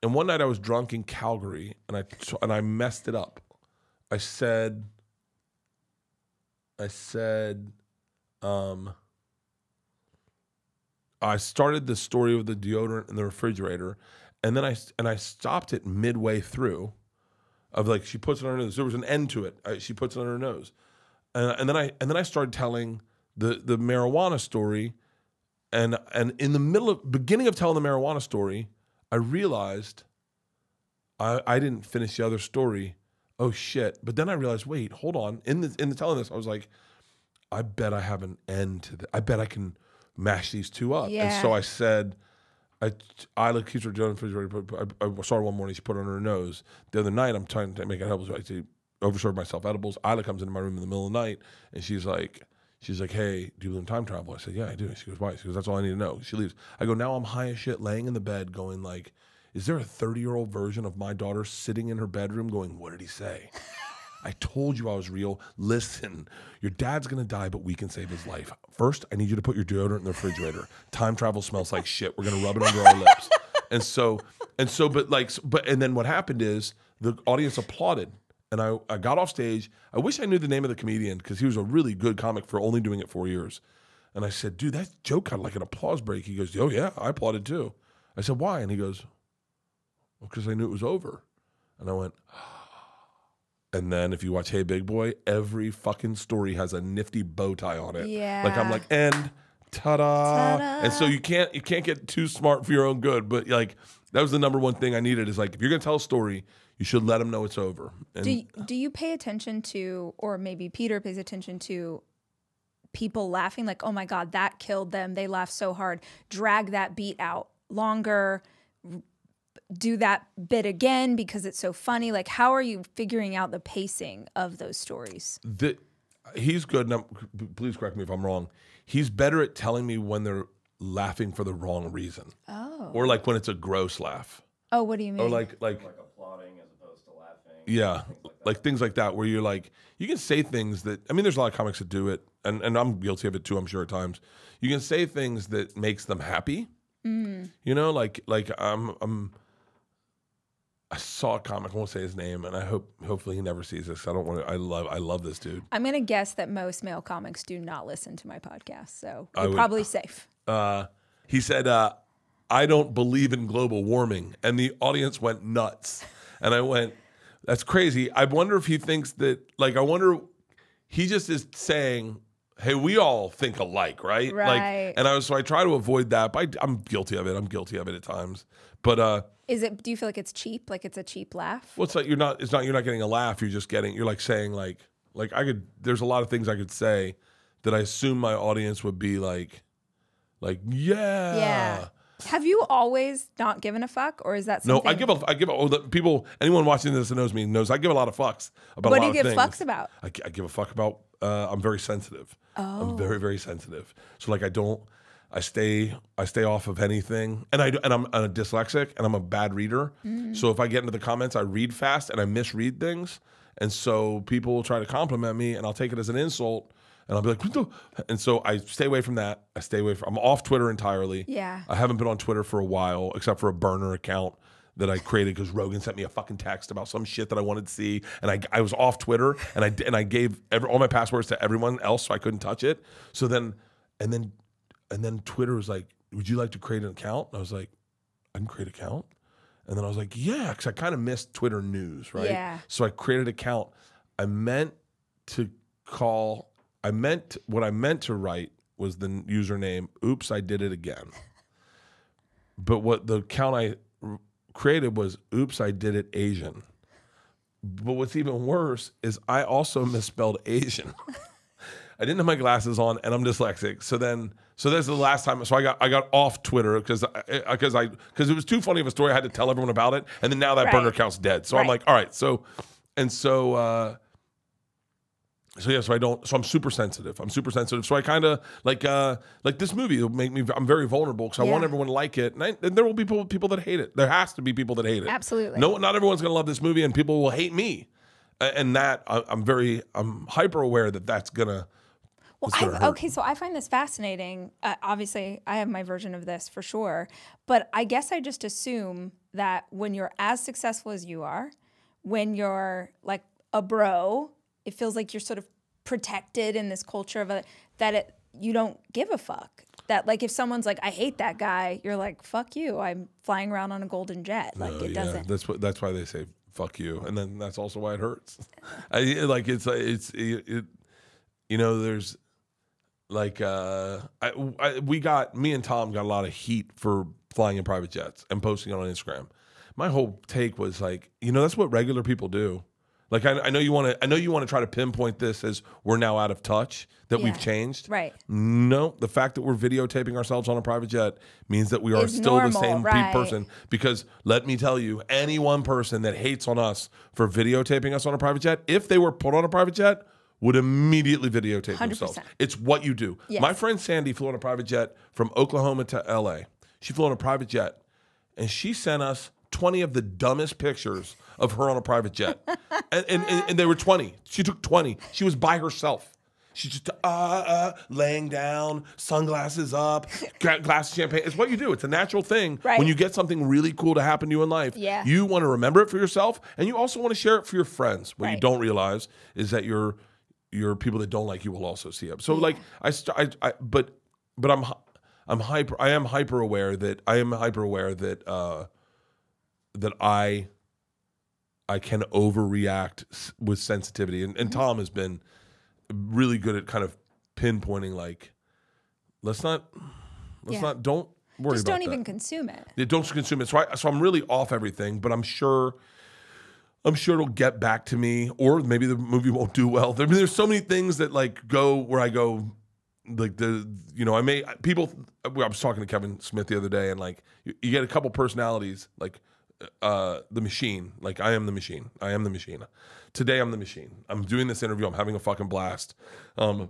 And one night I was drunk in Calgary, and I messed it up. I said, I started the story of the deodorant in the refrigerator, and then I stopped it midway through, of like, she puts it on her nose. There was an end to it. She puts it on her nose, and then I started telling the marijuana story, and in the beginning of telling the marijuana story, I realized I didn't finish the other story. Oh shit! But then I realized, wait, hold on. In the telling this, I was like, I bet I have an end to I bet I can mash these two up. Yeah. And so I said, Isla keeps her doing refrigerator. I saw her one morning. She put it on her nose. The other night, I'm trying to make edibles. I say, overserve myself edibles. Isla comes into my room in the middle of the night, and she's like, "Hey, do you believe in time travel?" I said, "Yeah, I do." She goes, "Why?" She goes, "That's all I need to know." She leaves. I go, now I'm high as shit, laying in the bed, going like, is there a 30-year-old version of my daughter sitting in her bedroom going, "What did he say? I told you I was real. Listen, your dad's going to die, but we can save his life. First, I need you to put your deodorant in the refrigerator. Time travel smells like shit. We're going to rub it under our lips." And then what happened is the audience applauded. And I got off stage. I wish I knew the name of the comedian because he was a really good comic for only doing it 4 years. And I said, "Dude, that joke had like an applause break." He goes, "Oh yeah, I applauded too." I said, "Why?" And he goes, "Well, because I knew it was over." And I went, and then if you watch Hey Big Boy, every fucking story has a nifty bow tie on it. Yeah. Like I'm like, and ta-da. And so you can't get too smart for your own good. But like that was the number one thing I needed is like, if you're gonna tell a story, you should let them know it's over. And do you pay attention to, or maybe Peter pays attention to, people laughing like, "Oh my God, that killed them. They laughed so hard." Drag that beat out longer. Do that bit again because it's so funny. Like, how are you figuring out the pacing of those stories? He's good. Now, please correct me if I'm wrong. He's better at telling me when they're laughing for the wrong reason. Oh. Or like when it's a gross laugh. Oh, what do you mean? Or like applauding as opposed to laughing. Yeah, like things like that, where you're like, you can say things that, I mean, there's a lot of comics that do it, and I'm guilty of it too, I'm sure at times. You can say things that makes them happy. Mm. You know, like I saw a comic, I won't say his name, and hopefully he never sees this. I love this dude. I'm gonna guess that most male comics do not listen to my podcast, so you're probably safe. He said, "I don't believe in global warming," and the audience went nuts. And I went, "That's crazy." I wonder if he thinks that, like, he just is saying, "Hey, we all think alike, right?" Right. Like, so I try to avoid that, but I'm guilty of it. I'm guilty of it at times. But do you feel like it's cheap? Like it's a cheap laugh? Well, it's like you're not getting a laugh. You're like saying like there's a lot of things I could say that I assume my audience would be like, yeah. Yeah. Have you always not given a fuck, or is that something? No, I give people, anyone watching this that knows me knows I give a lot of fucks about a lot of things. What do you give fucks about? I give a fuck about, I'm very sensitive. Oh. I'm very, very sensitive. So like I stay off of anything, and I'm a dyslexic and I'm a bad reader. Mm. So if I get into the comments, I read fast and I misread things. And so people will try to compliment me and I'll take it as an insult And I'll be like, and so I stay away from that. I'm off Twitter entirely. Yeah. I haven't been on Twitter for a while, except for a burner account that I created because Rogan sent me a fucking text about some shit that I wanted to see, and I was off Twitter, and I gave all my passwords to everyone else, so I couldn't touch it. So then Twitter was like, "Would you like to create an account?" And I was like, "I can create an account." And then I was like, "Yeah," because I kind of missed Twitter news, right? Yeah. So I created an account. What I meant to write was the username. Oops, I did it again. But what the account I created was, oops, I did it Asian. But what's even worse is I also misspelled Asian. I didn't have my glasses on, and I'm dyslexic. So that's the last time. So I got off Twitter because it was too funny of a story. I had to tell everyone about it, and then now that burner account's dead. So I'm like, all right. So I'm super sensitive. So I kind of like this movie will make me. I'm very vulnerable because I want everyone to like it, and there will be people that hate it. There has to be people that hate it. Absolutely. No, not everyone's going to love this movie, and people will hate me. And that I'm hyper aware that that's gonna. Well, so I find this fascinating. Obviously, I have my version of this for sure, but I guess I just assume that when you're as successful as you are, when you're like a bro, it feels like you're sort of protected in this culture of you don't give a fuck. That like if someone's like, I hate that guy, you're like, fuck you. I'm flying around on a golden jet. Like it doesn't. That's why they say fuck you, and then that's also why it hurts. There's like me and Tom got a lot of heat for flying in private jets and posting it on Instagram. My whole take was like, that's what regular people do. Like I know you want to try to pinpoint this as we're now out of touch, that we've changed. Right. No, the fact that we're videotaping ourselves on a private jet means that we are still normal, the same person. Because let me tell you, any one person that hates on us for videotaping us on a private jet, if they were put on a private jet, would immediately videotape 100%. Themselves. It's what you do. Yes. My friend Sandy flew on a private jet from Oklahoma to LA. She flew on a private jet, and she sent us 20 of the dumbest pictures of her on a private jet. and they were 20. She took 20. She was by herself. She's just laying down, sunglasses up, glass of champagne. It's what you do. It's a natural thing. Right. When you get something really cool to happen to you in life, you want to remember it for yourself, and you also want to share it for your friends. What you don't realize is that your people that don't like you will also see it. So like but I am hyper aware that that I can overreact with sensitivity, and Tom has been really good at kind of pinpointing like, don't worry just about don't even consume it. Yeah, don't consume it. So I'm really off everything, but I'm sure it'll get back to me, or maybe the movie won't do well. There's so many things that like go where I go, like I was talking to Kevin Smith the other day, and like you get a couple personalities, like the machine. Like I am the machine. Today I'm the machine. I'm doing this interview. I'm having a fucking blast. I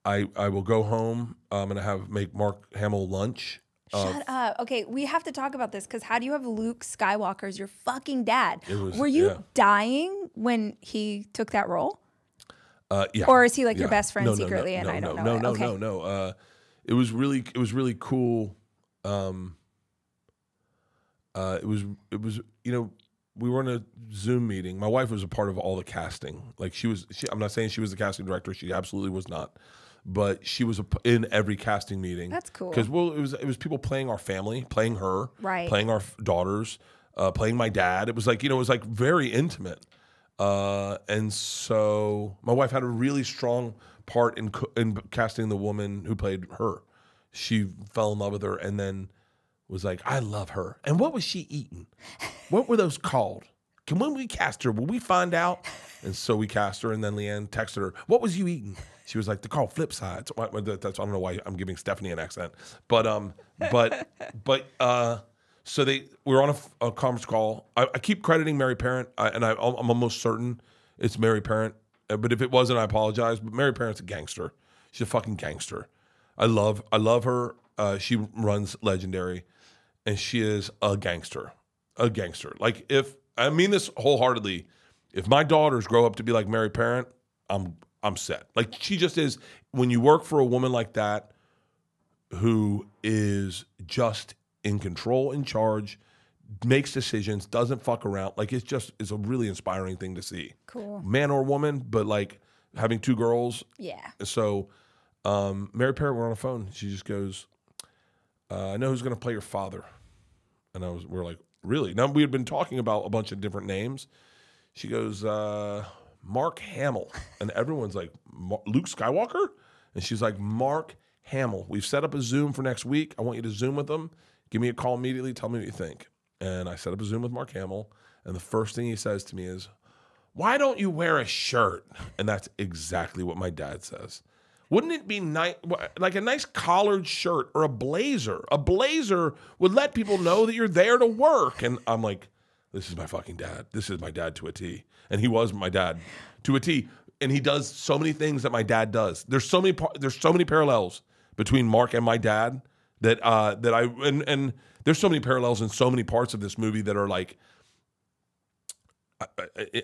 will go home. I'm gonna make Mark Hamill lunch. Shut up. Okay, we have to talk about this because how do you have Luke Skywalker as your fucking dad? Were you dying when he took that role? Yeah. Or is he like your best friend secretly and I don't know? No. It was really cool. It was we were in a Zoom meeting. My wife was a part of all the casting. Like I'm not saying she was the casting director. She absolutely was not. But she was in every casting meeting. That's cool. Because it was people playing our family, playing her, right, playing our daughters, playing my dad. It was like it was like very intimate. And so my wife had a really strong part in casting the woman who played her. She fell in love with her and then was like, I love her. And what was she eating? What were those called? When we cast her, will we find out? And so we cast her, and then Leanne texted her, what was you eating? She was like, they're called flip sides. I don't know why I'm giving Stephanie an accent. So we're on a conference call. I keep crediting Mary Parent, and I'm almost certain it's Mary Parent. But if it wasn't, I apologize. But Mary Parent's a gangster. She's a fucking gangster. I love her. She runs Legendary, and she is a gangster. A gangster. Like I mean this wholeheartedly. If my daughters grow up to be like Mary Parent, I'm I'm set. Like she just is. When you work for a woman like that, who is just in control, in charge, makes decisions, doesn't fuck around. Like it's a really inspiring thing to see. Cool. Man or woman, but like having 2 girls. Yeah. So Mary Parrott, we're on the phone. She just goes, I know who's going to play your father. And we're like, really? Now we had been talking about a bunch of different names. She goes, Mark Hamill. And everyone's like, Luke Skywalker? And she's like, Mark Hamill. We've set up a Zoom for next week. I want you to Zoom with him. Give me a call immediately. Tell me what you think. And I set up a Zoom with Mark Hamill. And the first thing he says to me is, why don't you wear a shirt? And that's exactly what my dad says. Wouldn't it be nice, like a nice collared shirt or a blazer? A blazer would let people know that you're there to work. And I'm like, this is my fucking dad. This is my dad to a T. And he was my dad to a T. And he does so many things that my dad does. There's so many parallels between Mark and my dad that and there's so many parallels in so many parts of this movie that are like,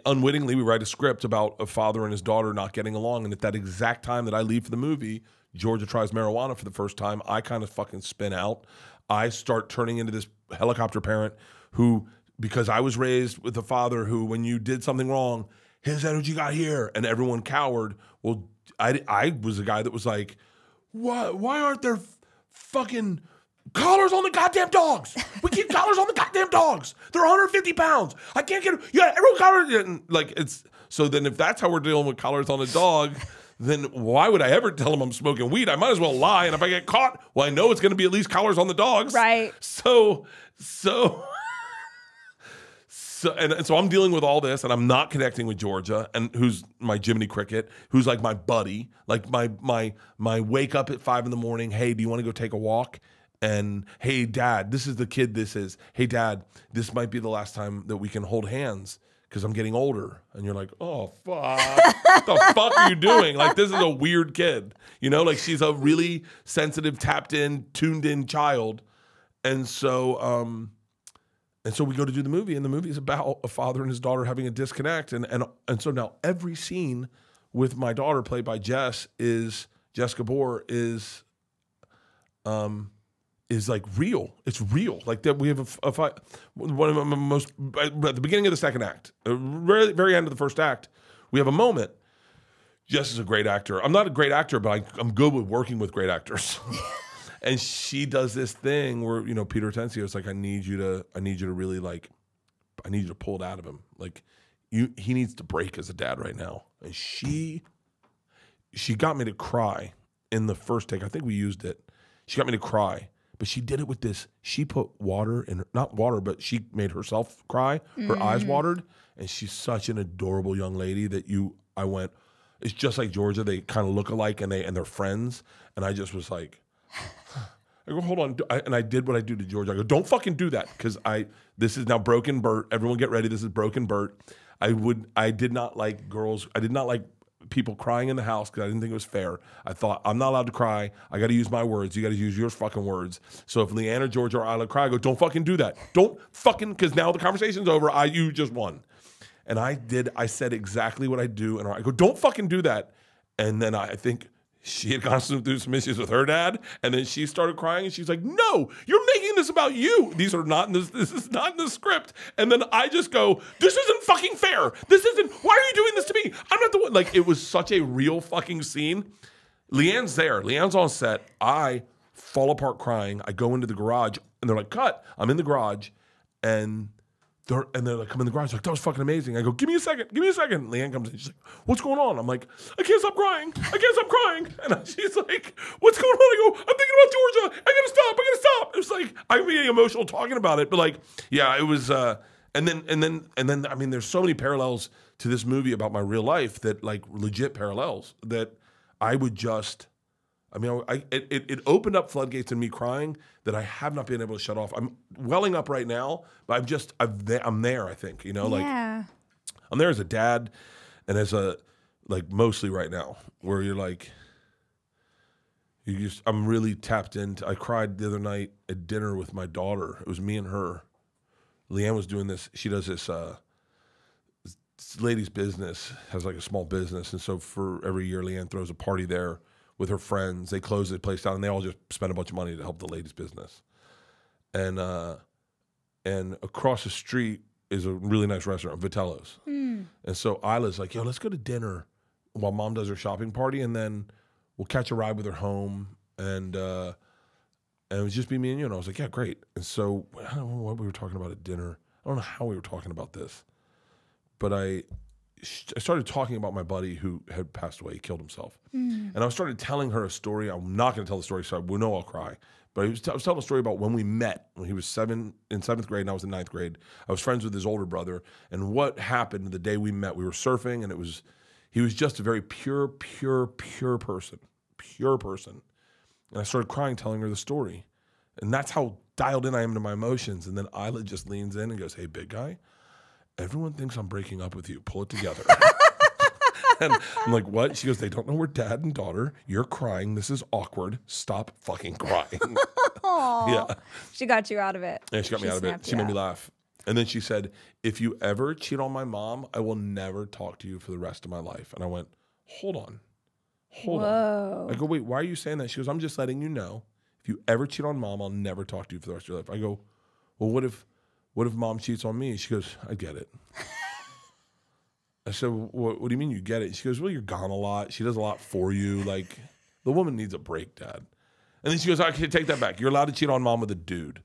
unwittingly, we write a script about a father and his daughter not getting along, and at that exact time that I leave for the movie, Georgia tries marijuana for the first time. I kind of fucking spin out. I start turning into this helicopter parent who, because I was raised with a father who, when you did something wrong, his energy got here, and everyone cowered. Well, I was a guy that was like, why aren't there fucking collars on the goddamn dogs? We keep collars on the goddamn dogs. They're 150 pounds. I can't get them. Yeah, everyone collar. Like it's so. Then if that's how we're dealing with collars on a dog, then why would I ever tell them I'm smoking weed? I might as well lie. And if I get caught, well, I know it's going to be at least collars on the dogs. Right. So I'm dealing with all this, and I'm not connecting with Georgia, and who's my Jiminy Cricket, who's like my buddy, like my wake up at 5 a.m. Hey, do you want to go take a walk? And hey, Dad, this is the kid. This is, hey, Dad, this might be the last time that we can hold hands because I'm getting older. And you're like, oh, fuck. What the fuck are you doing? Like, this is a weird kid. You know, like she's a really sensitive, tapped in, tuned in child. And so we go to do the movie, and the movie is about a father and his daughter having a disconnect. And so now every scene with my daughter, played by Jessica Bohr, is like real. It's real. Like that we have a fight. One of the most, at the beginning of the second act, very end of the first act, we have a moment. Jess is a great actor. I'm not a great actor, but I'm good with working with great actors. And she does this thing where, you know, Peter Atencio is like, I need you to really like, I need you to pull it out of him. Like he needs to break as a dad right now. And she got me to cry in the first take. I think we used it. She got me to cry. But she did it with this. She put water in her, not water, but she made herself cry. Her eyes watered. And she's such an adorable young lady that I went, it's just like Georgia. They kind of look alike and they're friends. And I just was like, I go, hold on. And I did what I do to Georgia. I go, don't fucking do that. Because this is now Broken Bert. Everyone get ready. This is Broken Bert. I did not like girls. I did not like people crying in the house because I didn't think it was fair. I thought, I'm not allowed to cry. I got to use my words. You got to use your fucking words. So if Leanne or Georgia are allowed to cry, I go, don't fucking do that. Don't fucking, because now the conversation's over. You just won. And I said exactly what I do. And I go, don't fucking do that. And then I think she had gone through some issues with her dad. And then she started crying. And she's like, no, you're making this about you. This is not in the script. And then I just go, this isn't fucking fair. Why are you doing this to me? I'm not the one. Like, it was such a real fucking scene. Leanne's there. Leanne's on set. I fall apart crying. I go into the garage. And they're like, cut. I'm in the garage. And they're like, come in the garage, like, that was fucking amazing. I go, give me a second. Leanne comes in, she's like, what's going on? I'm like, I can't stop crying. And she's like, what's going on? I go, I'm thinking about Georgia. I gotta stop. It was like, I'm getting emotional talking about it, but like, yeah, it was, and then, I mean, there's so many parallels to this movie about my real life that like legit parallels that I would just, I mean, it opened up floodgates in me crying that I have not been able to shut off. I'm welling up right now, but I'm there, I think, you know, like I'm there as a dad and as a, like mostly right now where you're like, I'm really tapped into, I cried the other night at dinner with my daughter. It was me and her. Leanne was doing this. She does this lady's business has like a small business, and so for every year, Leanne throws a party there with her friends. They close the place down, and they all just spend a bunch of money to help the lady's business. And across the street is a really nice restaurant, Vitello's. And so Isla's like, yo, let's go to dinner while Mom does her shopping party, and then we'll catch a ride with her home, and it would just be me and you. And I was like, yeah, great. And so I don't know what we were talking about at dinner. I don't know how we were talking about this, but I started talking about my buddy who had passed away. He killed himself. And I started telling her a story. I'm not going to tell the story, so we know I'll cry. But I was telling a story about when we met, when he was in 7th grade and I was in 9th grade. I was friends with his older brother. And what happened the day we met, we were surfing, and he was just a very pure person. Pure person. And I started crying, telling her the story. And that's how dialed in I am to my emotions. And then Isla just leans in and goes, hey, big guy, everyone thinks I'm breaking up with you. Pull it together. And I'm like, what? She goes, they don't know we're dad and daughter. You're crying. This is awkward. Stop fucking crying. Yeah. She got you out of it. Yeah, she got me out of it. She made me laugh. And then she said, if you ever cheat on my mom, I will never talk to you for the rest of my life. And I went, hold on. Hold on. I go, wait, why are you saying that? She goes, I'm just letting you know. If you ever cheat on Mom, I'll never talk to you for the rest of your life. I go, well, what if Mom cheats on me? She goes, I get it. I said, what do you mean you get it? She goes, well, you're gone a lot. She does a lot for you. Like, the woman needs a break, Dad. And then she goes, I can take that back. You're allowed to cheat on Mom with a dude.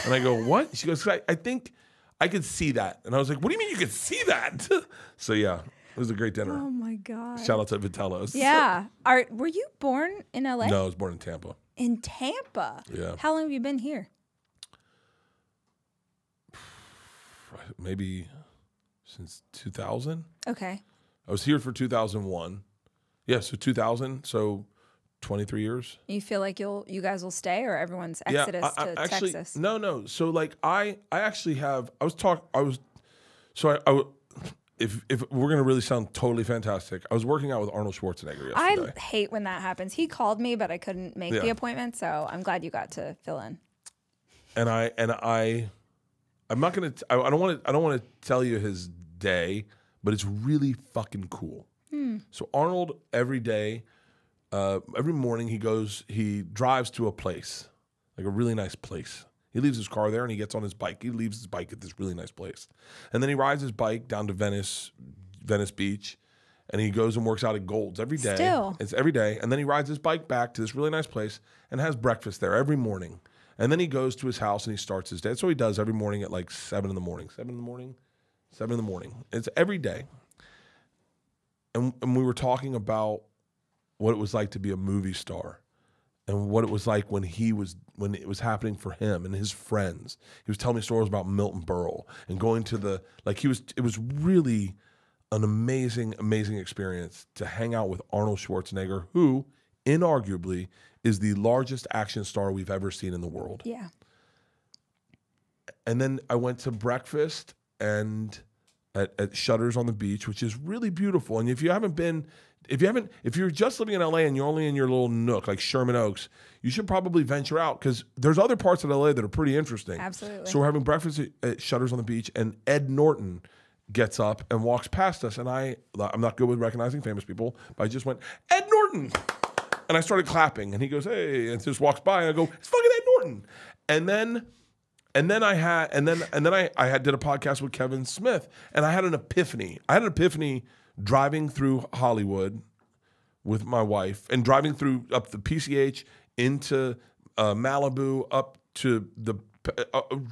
And I go, what? She goes, I think I could see that. And I was like, what do you mean you could see that? So, yeah, it was a great dinner. Oh, my God. Shout out to Vitello's. Yeah. Were you born in L.A.? No, I was born in Tampa. In Tampa? Yeah. How long have you been here? Maybe since 2000. Okay. I was here for 2001. Yeah, so 2000, so 23 years. You feel like you gues will stay, or everyone's exodus to actually, Texas? No. So like I actually have, if we're gonna really sound totally fantastic, I was working out with Arnold Schwarzenegger yesterday. I hate when that happens. He called me, but I couldn't make the appointment, so I'm glad you got to fill in. I'm not gonna. I don't want to tell you his day, but it's really fucking cool. So Arnold every day, every morning he drives to a place, like a really nice place. He leaves his car there and he gets on his bike. He leaves his bike at this really nice place, and then he rides his bike down to Venice Beach, and he goes and works out at Gold's every day. It's every day, and then he rides his bike back to this really nice place and has breakfast there every morning. And then he goes to his house and he starts his day. That's what he does every morning at like 7 in the morning. 7 in the morning? 7 in the morning. It's every day. And we were talking about what it was like to be a movie star and what it was like when it was happening for him and his friends. He was telling me stories about Milton Berle and going to it was really an amazing, amazing experience to hang out with Arnold Schwarzenegger, who inarguably is the largest action star we've ever seen in the world. Yeah. And then I went to breakfast and at Shutters on the Beach, which is really beautiful. And if you're just living in LA and you're only in your little nook like Sherman Oaks, you should probably venture out because there's other parts of LA that are pretty interesting. Absolutely. So we're having breakfast at Shutters on the Beach, and Ed Norton gets up and walks past us. And I'm not good with recognizing famous people, but I just went, Ed Norton. And I started clapping, and he goes, "Hey!" and just walks by, and I go, "It's fucking Ed Norton." And then I did a podcast with Kevin Smith, and I had an epiphany. I had an epiphany driving through Hollywood with my wife, and driving up the PCH into Malibu, up to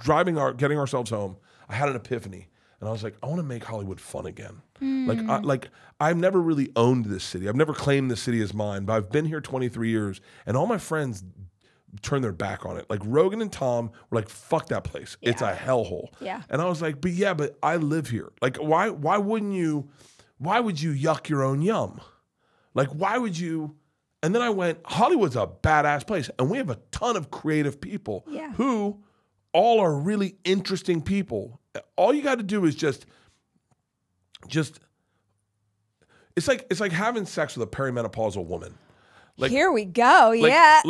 getting ourselves home. I had an epiphany. And I was like, I want to make Hollywood fun again. I've never really owned this city. I've never claimed this city as mine, but I've been here 23 years, and all my friends turned their back on it. Like Rogan and Tom were like, fuck that place. Yeah. It's a hellhole. Yeah. And I was like, but I live here. Like, why would you yuck your own yum? Like, why would you? And then I went, Hollywood's a badass place, and we have a ton of creative people who all are really interesting people. All you got to do is just it's like having sex with a perimenopausal woman. Like, here we go. Yeah.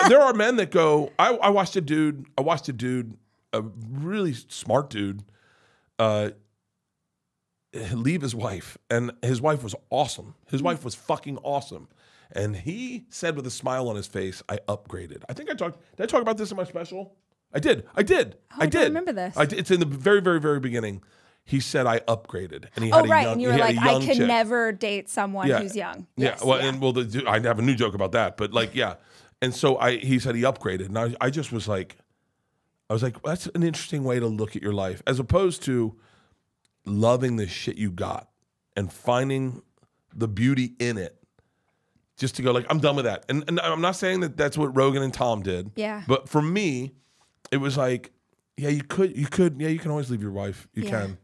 There are men that go, I watched a dude, a really smart dude, leave his wife, and his wife was awesome. His wife was fucking awesome. And he said with a smile on his face, I upgraded. Did I talk about this in my special? I did. Oh, I don't remember this. It's in the very, very, very beginning. He said I upgraded, and he had and you were like, I could never date someone who's young. Yes, I have a new joke about that, but like, yeah. And so he said he upgraded, and I just was like, that's an interesting way to look at your life, as opposed to loving the shit you got and finding the beauty in it. Just to go like, I'm done with that. And I'm not saying that that's what Rogan and Tom did. Yeah. But for me, it was like, yeah, you can always leave your wife. You can.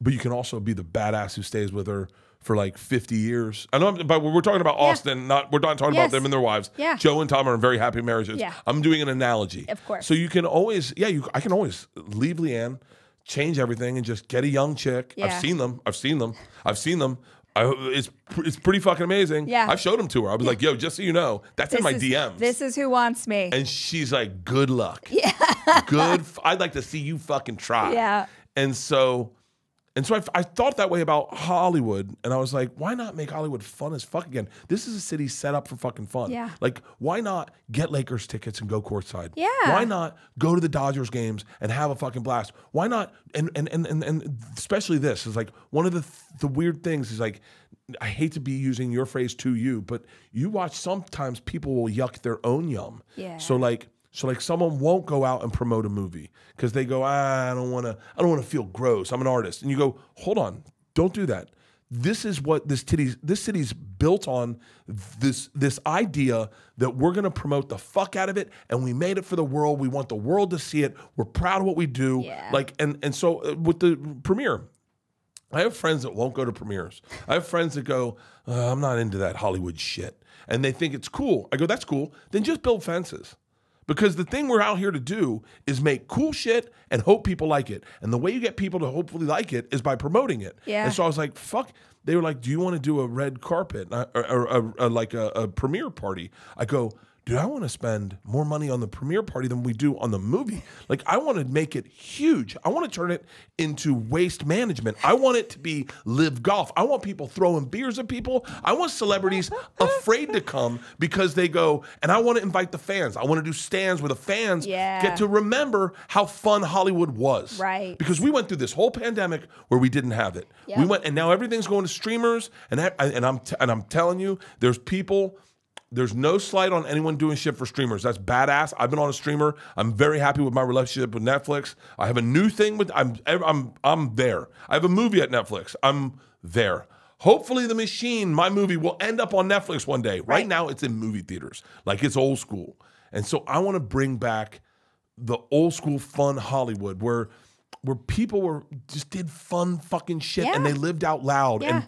But you can also be the badass who stays with her for like 50 years. I know, but we're talking about Austin, we're not talking about them and their wives. Yeah. Joe and Tom are in very happy marriages. Yeah. I'm doing an analogy. Of course. So you can always, I can always leave Leanne, change everything, and just get a young chick. Yeah. I've seen them. It's pretty fucking amazing. Yeah. I've showed them to her. I was like, yo, just so you know, that's in my DMs. This is who wants me. And she's like, good luck. Yeah. I'd like to see you fucking try. Yeah. And so I thought that way about Hollywood, and I was like, why not make Hollywood fun as fuck again? This is a city set up for fucking fun. Yeah. Like, why not get Lakers tickets and go courtside? Yeah. Why not go to the Dodgers games and have a fucking blast? Why not? And especially this is like one of the weird things is like, I hate to be using your phrase to you, but you watch sometimes people will yuck their own yum. Yeah. So like someone won't go out and promote a movie because they go, I don't want to feel gross. I'm an artist. And you go, hold on, don't do that. This is what this city's built on, this idea that we're going to promote the fuck out of it, and we made it for the world. We want the world to see it. We're proud of what we do. Yeah. Like, and so with the premiere, I have friends that won't go to premieres. I have friends that go, I'm not into that Hollywood shit. And they think it's cool. I go, that's cool. Then just build fences. Because the thing we're out here to do is make cool shit and hope people like it. And the way you get people to hopefully like it is by promoting it. Yeah. And so I was like, fuck. They were like, do you want to do a red carpet or like a premiere party? I go, dude, I want to spend more money on the premiere party than we do on the movie. Like, I want to make it huge. I want to turn it into waste management. I want it to be live golf. I want people throwing beers at people. I want celebrities afraid to come because they go, and I want to invite the fans. I want to do stands where the fans get to remember how fun Hollywood was. Right. Because we went through this whole pandemic where we didn't have it. Yep. We went, and now everything's going to streamers. And I'm telling you, there's people. There's no slight on anyone doing shit for streamers. That's badass. I've been on a streamer. I'm very happy with my relationship with Netflix. I have a new thing with I'm there. I have a movie at Netflix. I'm there. Hopefully The Machine, my movie, will end up on Netflix one day. Right now it's in movie theaters. Like, it's old school. And so I want to bring back the old school fun Hollywood where people just did fun fucking shit and they lived out loud. Yeah.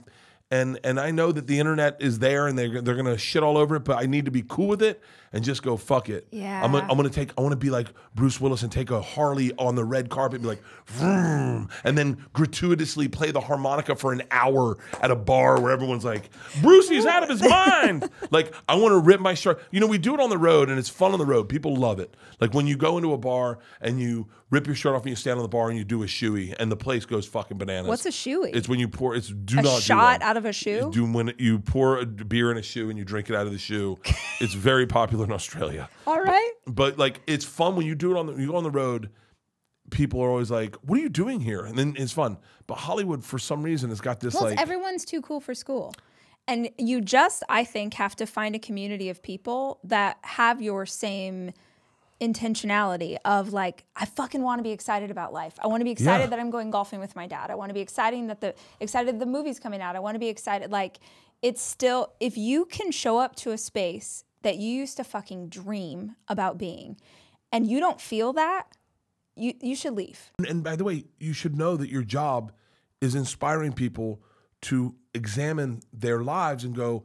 And I know that the internet is there and they're gonna shit all over it, but I need to be cool with it and just go fuck it. Yeah. I want to be like Bruce Willis and take a Harley on the red carpet and be like, vroom, and then gratuitously play the harmonica for an hour at a bar where everyone's like, Brucey's out of his mind. Like, I want to rip my shirt. You know, we do it on the road and it's fun on the road. People love it. Like when you go into a bar and you rip your shirt off and you stand on the bar and you do a shoey and the place goes fucking bananas. What's a shoey? It's when you pour. It's a shot out of a shoe. When you pour a beer in a shoe and you drink it out of the shoe. It's very popular in Australia. All right. But like, it's fun when you do it you go on the road. People are always like, "What are you doing here?" And then it's fun. But Hollywood, for some reason, has got this like everyone's too cool for school. And you just, I think, have to find a community of people that have your same intentionality of like, I fucking want to be excited about life. I want to be excited that I'm going golfing with my dad. I want to be excited that the movie's coming out. I want to be excited. Like, it's still, if you can show up to a space that you used to fucking dream about being and you don't feel that, you should leave. And by the way, you should know that your job is inspiring people to examine their lives and go,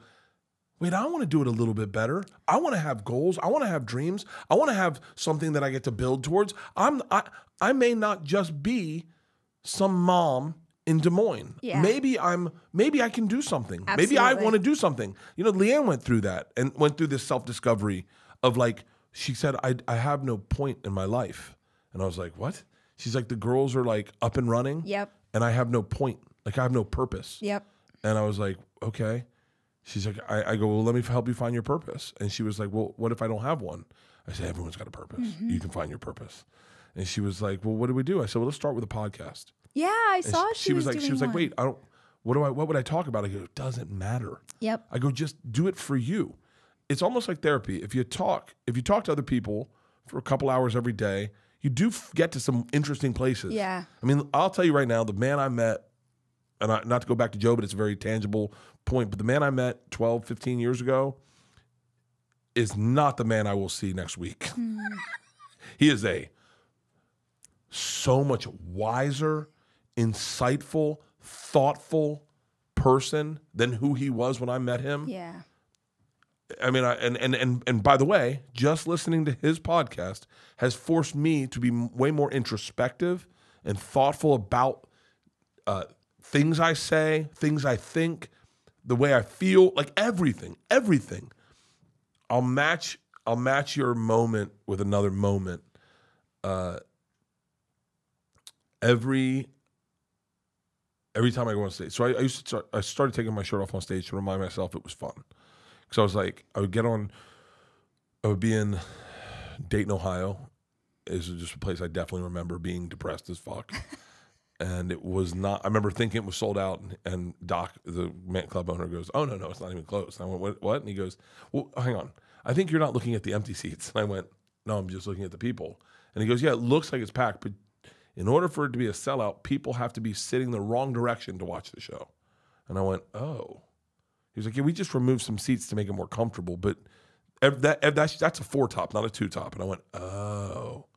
wait, I want to do it a little bit better. I want to have goals. I want to have dreams. I want to have something that I get to build towards. I may not just be some mom in Des Moines. Yeah. Maybe I can do something. Absolutely. Maybe I want to do something. You know, Leanne went through that and went through this self-discovery of like, she said, I have no point in my life. And I was like, what? She's like, the girls are like up and running. Yep. And I have no point. Like I have no purpose. Yep. And I was like, okay. She's like, I go, well, let me help you find your purpose. And she was like, well, what if I don't have one? I said, everyone's got a purpose. Mm-hmm. You can find your purpose. And she was like, well, what do we do? I said, well, let's start with a podcast. Yeah, I saw she was like, wait, what would I talk about? I go, it doesn't matter. Yep. I go, just do it for you. It's almost like therapy. If you talk to other people for a couple hours every day, you do get to some interesting places. Yeah. I mean, I'll tell you right now, the man I met, and not to go back to Joe, but it's a very tangible point, but the man I met 12, 15 years ago is not the man I will see next week. He is so much wiser, insightful, thoughtful person than who he was when I met him. Yeah. I mean, and by the way, just listening to his podcast has forced me to be way more introspective and thoughtful about things I say, things I think, the way I feel, like everything. I'll match your moment with another moment. Every time I go on stage. So I started taking my shirt off on stage to remind myself it was fun. Because I was like, I would be in Dayton, Ohio. It's just a place I definitely remember being depressed as fuck. And it was not, I remember thinking it was sold out, and Doc, the club owner, goes, oh, no, it's not even closed. And I went, what? And he goes, well, hang on. I think you're not looking at the empty seats. And I went, no, I'm just looking at the people. And he goes, yeah, it looks like it's packed, but in order for it to be a sellout, people have to be sitting the wrong direction to watch the show. And I went, oh. He was like, yeah, we just removed some seats to make it more comfortable, but that's a 4-top, not a 2-top. And I went, oh.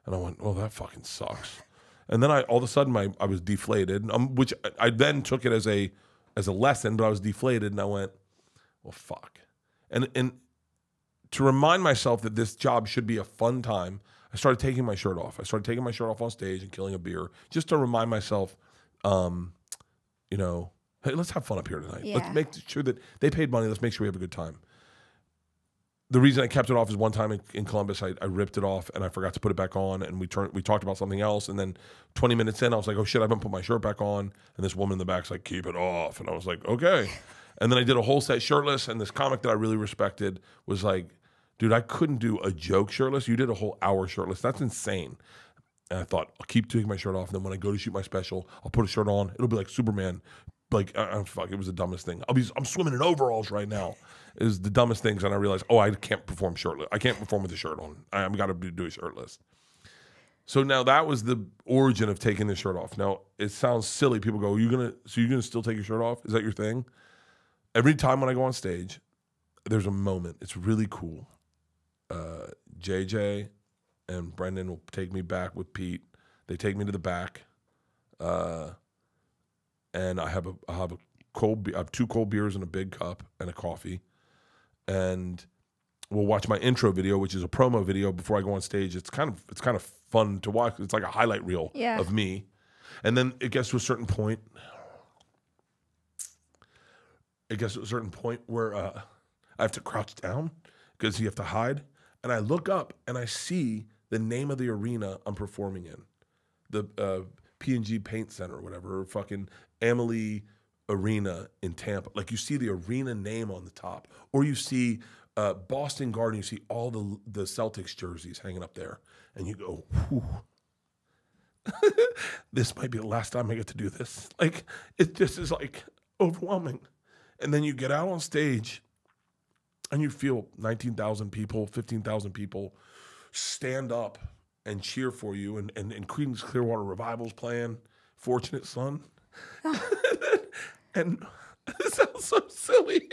And I went, oh, that fucking sucks. And then all of a sudden I was deflated, which I then took it as a lesson, but I was deflated, and I went, well, fuck. And to remind myself that this job should be a fun time, I started taking my shirt off. I started taking my shirt off on stage and killing a beer just to remind myself, hey, let's have fun up here tonight. Yeah. Let's make sure that they paid money. Let's make sure we have a good time. The reason I kept it off is one time in Columbus, I ripped it off and I forgot to put it back on, and we talked about something else, and then 20 minutes in, I was like, oh shit, I haven't put my shirt back on, and this woman in the back's like, keep it off, and I was like, okay. And then I did a whole set shirtless, and this comic that I really respected was like, dude, I couldn't do a joke shirtless. You did a whole hour shirtless. That's insane. And I thought, I'll keep taking my shirt off, and then when I go to shoot my special, I'll put a shirt on. It'll be like Superman. Like, fuck, it was the dumbest thing. I'm swimming in overalls right now. It was the dumbest things, and I realized, oh, I can't perform shirtless. I can't perform with a shirt on. I've got to do it shirtless. So now that was the origin of taking the shirt off. Now, it sounds silly. People go, you're gonna still take your shirt off? Is that your thing? Every time when I go on stage, there's a moment. It's really cool. JJ and Brendan will take me back with Pete. They take me to the back. And I have a cold beer. I have 2 cold beers and a big cup and a coffee, and we'll watch my intro video, which is a promo video before I go on stage. It's kind of fun to watch. It's like a highlight reel of me, and then it gets to a certain point. Where I have to crouch down because you have to hide, and I look up and I see the name of the arena I'm performing in, the P&G Paint Center or whatever, or fucking Amalie Arena in Tampa. Like, you see the arena name on the top, or you see Boston Garden, you see all the Celtics jerseys hanging up there, and you go, whew. This might be the last time I get to do this. Like, it just is like overwhelming. And then you get out on stage and you feel 19,000 people, 15,000 people stand up and cheer for you, and Creedence Clearwater Revival's playing Fortunate Son. And it sounds so silly.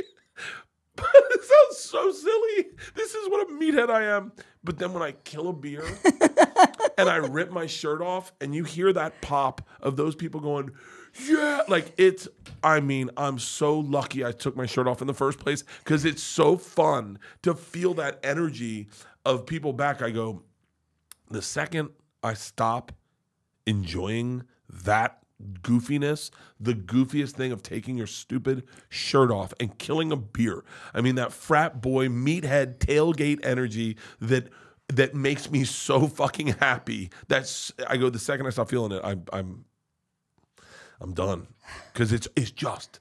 It sounds so silly. This is what a meathead I am. But then when I kill a beer and I rip my shirt off, and you hear that pop of those people going, yeah, like I'm so lucky I took my shirt off in the first place, because it's so fun to feel that energy of people back. I go, the second I stop enjoying that goofiness, the goofiest thing of taking your stupid shirt off and killing a beer. I mean, that frat boy meathead tailgate energy that makes me so fucking happy. I go, the second I stop feeling it, I'm done. Because it's just.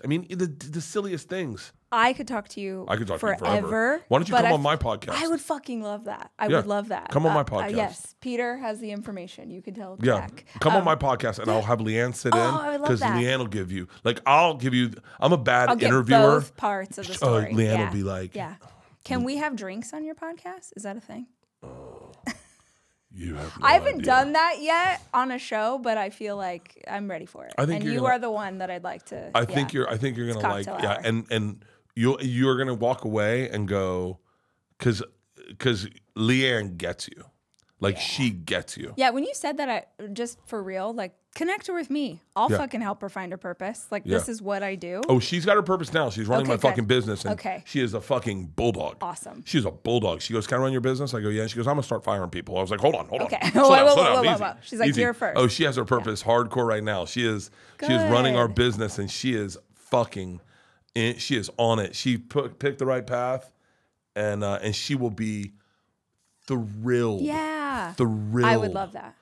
I mean, the silliest things. I could talk to you forever. Why don't you come on my podcast? I would fucking love that. I would love that. Come on my podcast. Yes, Peter has the information. You can tell Jack. Come on my podcast, and I'll have Leanne sit in. I would love that. Because Leanne will give you, I'm a bad I'll interviewer. Get both parts of the story. Leanne will be like, Can we have drinks on your podcast? Is that a thing? You have I haven't done that yet on a show, but I feel like I'm ready for it. I think you are the one that I'd like to. I think you're gonna like, and you're gonna walk away and go, because Leanne gets you, like she gets you. Yeah, when you said that, I just for real, like connect her with me. I'll fucking help her find her purpose. Like this is what I do. Oh, she's got her purpose now. She's running my fucking business, and she is a fucking bulldog. Awesome. She's a bulldog. She goes, "Can I run your business?" I go, "Yeah." She goes, "I'm gonna start firing people." I was like, "Hold on." Okay. Slow down. She's like, "You're first." Oh, she has her purpose hardcore right now. She is running our business, and she is fucking. She is on it. She picked the right path, and she will be thrilled. Yeah. Thrilled. I would love that.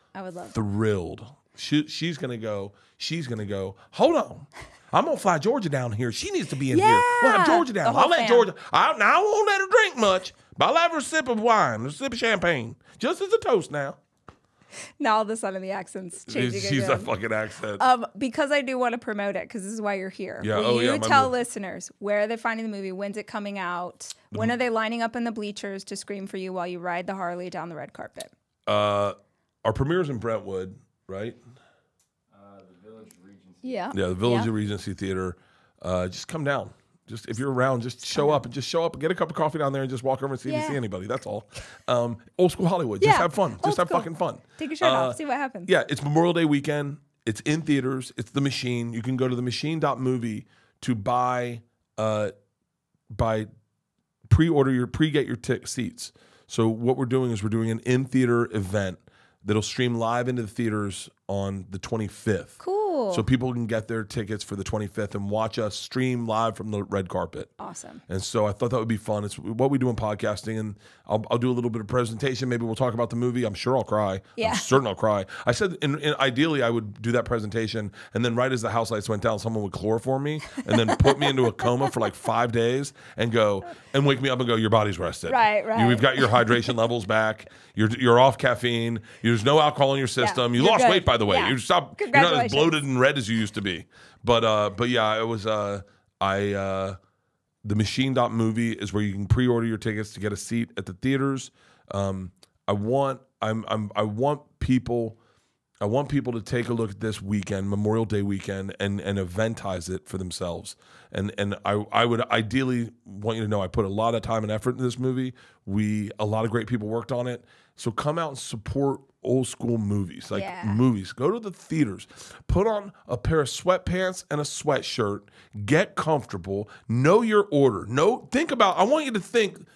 Thrilled. She's gonna go. Hold on. I'm gonna fly Georgia down here. She needs to be in here. We'll have Georgia down. I'll let Georgia. I won't let her drink much, but I'll have her a sip of wine, a sip of champagne, just as a toast now. Now all of a sudden the accent's changing. She's a fucking accent. Because I do want to promote it, because this is why you're here. Yeah. Will you tell listeners where are they finding the movie? When's it coming out? When are they lining up in the bleachers to scream for you while you ride the Harley down the red carpet? Our premiere's in Brentwood, right? The Village Regency. Yeah. Yeah, the Village Regency Theater. Just come down. Just if you're around, just show up and get a cup of coffee down there and just walk over and see if you see anybody. That's all. Old school Hollywood. Just have fun. Just have fucking fun. Take your shirt off. See what happens. Yeah, it's Memorial Day weekend. It's in theaters. It's The Machine. You can go to themachine.movie to buy get your seats. So what we're doing is we're doing an in-theater event that'll stream live into the theaters on the 25th. Cool. So people can get their tickets for the 25th and watch us stream live from the red carpet. Awesome. And so I thought that would be fun. It's what we do in podcasting, and I'll do a little bit of presentation. Maybe we'll talk about the movie. I'm sure I'll cry. Yeah. I'm certain I'll cry. I said, ideally, I would do that presentation, and then right as the house lights went down, someone would chloroform me and then put me into a coma for like 5 days and wake me up and go, your body's rested. Right. We've got your hydration levels back. You're off caffeine. There's no alcohol in your system. You lost weight, by the way. You're not as bloated and red as you used to be. But yeah, it was the machine.movie is where you can pre-order your tickets to get a seat at the theaters. I want people to take a look at this weekend, Memorial Day weekend, and eventize it for themselves. And I would ideally want you to know I put a lot of time and effort into this movie. A lot of great people worked on it. So come out and support old school movies, movies. Go to the theaters, put on a pair of sweatpants and a sweatshirt, get comfortable, know your order. I want you to think,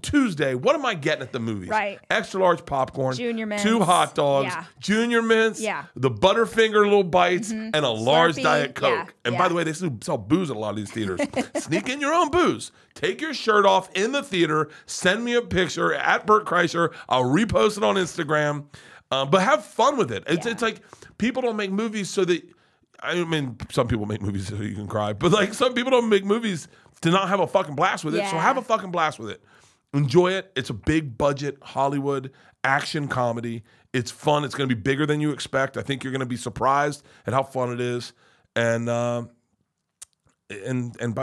Tuesday, what am I getting at the movies? Right. Extra large popcorn, Junior mints, 2 hot dogs, Junior mints, the Butterfinger little bites, and a large Diet Coke. And by the way, they sell booze at a lot of these theaters. Sneak in your own booze. Take your shirt off in the theater. Send me a picture at BERT KREISCHER. I'll repost it on Instagram. But have fun with it. It's like people don't make movies so that, I mean, some people make movies so you can cry, but like some people don't make movies to not have a fucking blast with it. So have a fucking blast with it. Enjoy it. It's a big budget Hollywood action comedy. It's fun. It's going to be bigger than you expect. I think you're going to be surprised at how fun it is. And by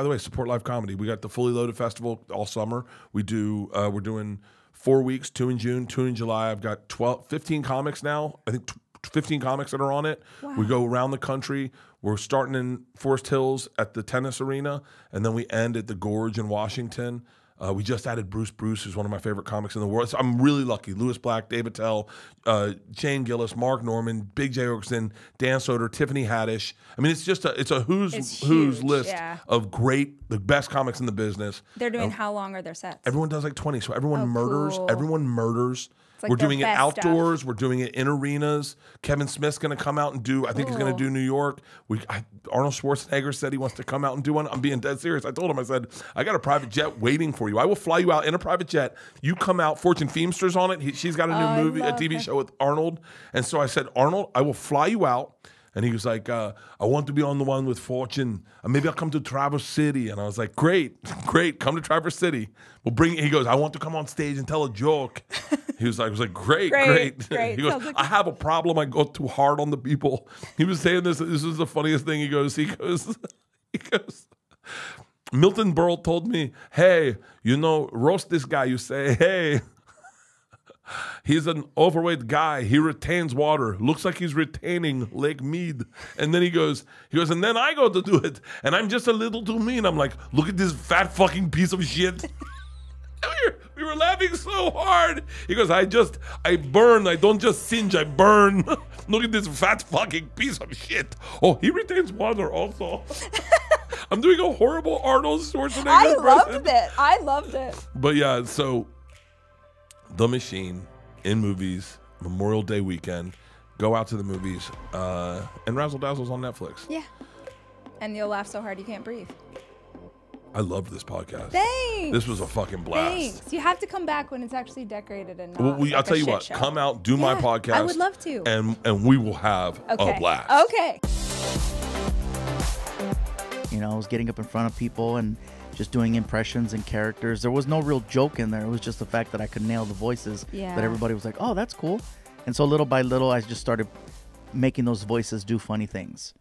the way, support live comedy. We got the Fully Loaded Festival all summer. We're doing 4 weeks, 2 in June, 2 in July. I've got 15 comics now. I think 15 comics that are on it. Wow. We go around the country. We're starting in Forest Hills at the tennis arena, and then we end at the Gorge in Washington. We just added Bruce, who's one of my favorite comics in the world. So I'm really lucky. Lewis Black, David Tell, Shane Gillis, Mark Norman, Big J. Okerson, Dan Soder, Tiffany Haddish. I mean, it's a who's list of the best comics in the business. They're doing how long are their sets? Everyone does like 20. So everyone murders. Cool. Everyone murders. Like we're doing it outdoors. Stuff. We're doing it in arenas. Kevin Smith's going to come out and do. I think he's going to do New York. Arnold Schwarzenegger said he wants to come out and do one. I'm being dead serious. I told him. I said, I got a private jet waiting for you. I will fly you out in a private jet. You come out. Fortune Feimster's on it. She's got a new movie, a TV show with Arnold. And so I said, Arnold, I will fly you out. And he was like, I want to be on the one with Fortune. Maybe I'll come to Traverse City. And I was like, great, come to Traverse City. He goes, I want to come on stage and tell a joke. He was like, great. He goes, I have a problem. I go too hard on the people. He was saying this is the funniest thing. He goes, Milton Berle told me, hey, roast this guy. You say, hey, he's an overweight guy. He retains water. Looks like he's retaining Lake Mead. And then he goes, and then I go to do it. And I'm just a little too mean. I'm like, look at this fat fucking piece of shit. We were laughing so hard. He goes, I burn. I don't just singe, I burn. Look at this fat fucking piece of shit. Oh, he retains water also. I'm doing a horrible Arnold Schwarzenegger impression. I loved it. But yeah, so The Machine in movies, Memorial Day weekend. Go out to the movies. And Razzle Dazzle's on Netflix. Yeah. And you'll laugh so hard you can't breathe. I loved this podcast. Thanks. This was a fucking blast. Thanks. You have to come back when it's actually decorated and not I'll tell you what. Show. Come out, do my podcast. I would love to. And we will have a blast. Okay. I was getting up in front of people and just doing impressions and characters. There was no real joke in there. It was just the fact that I could nail the voices. Yeah. That everybody was like, oh, that's cool. And so little by little, I just started making those voices do funny things.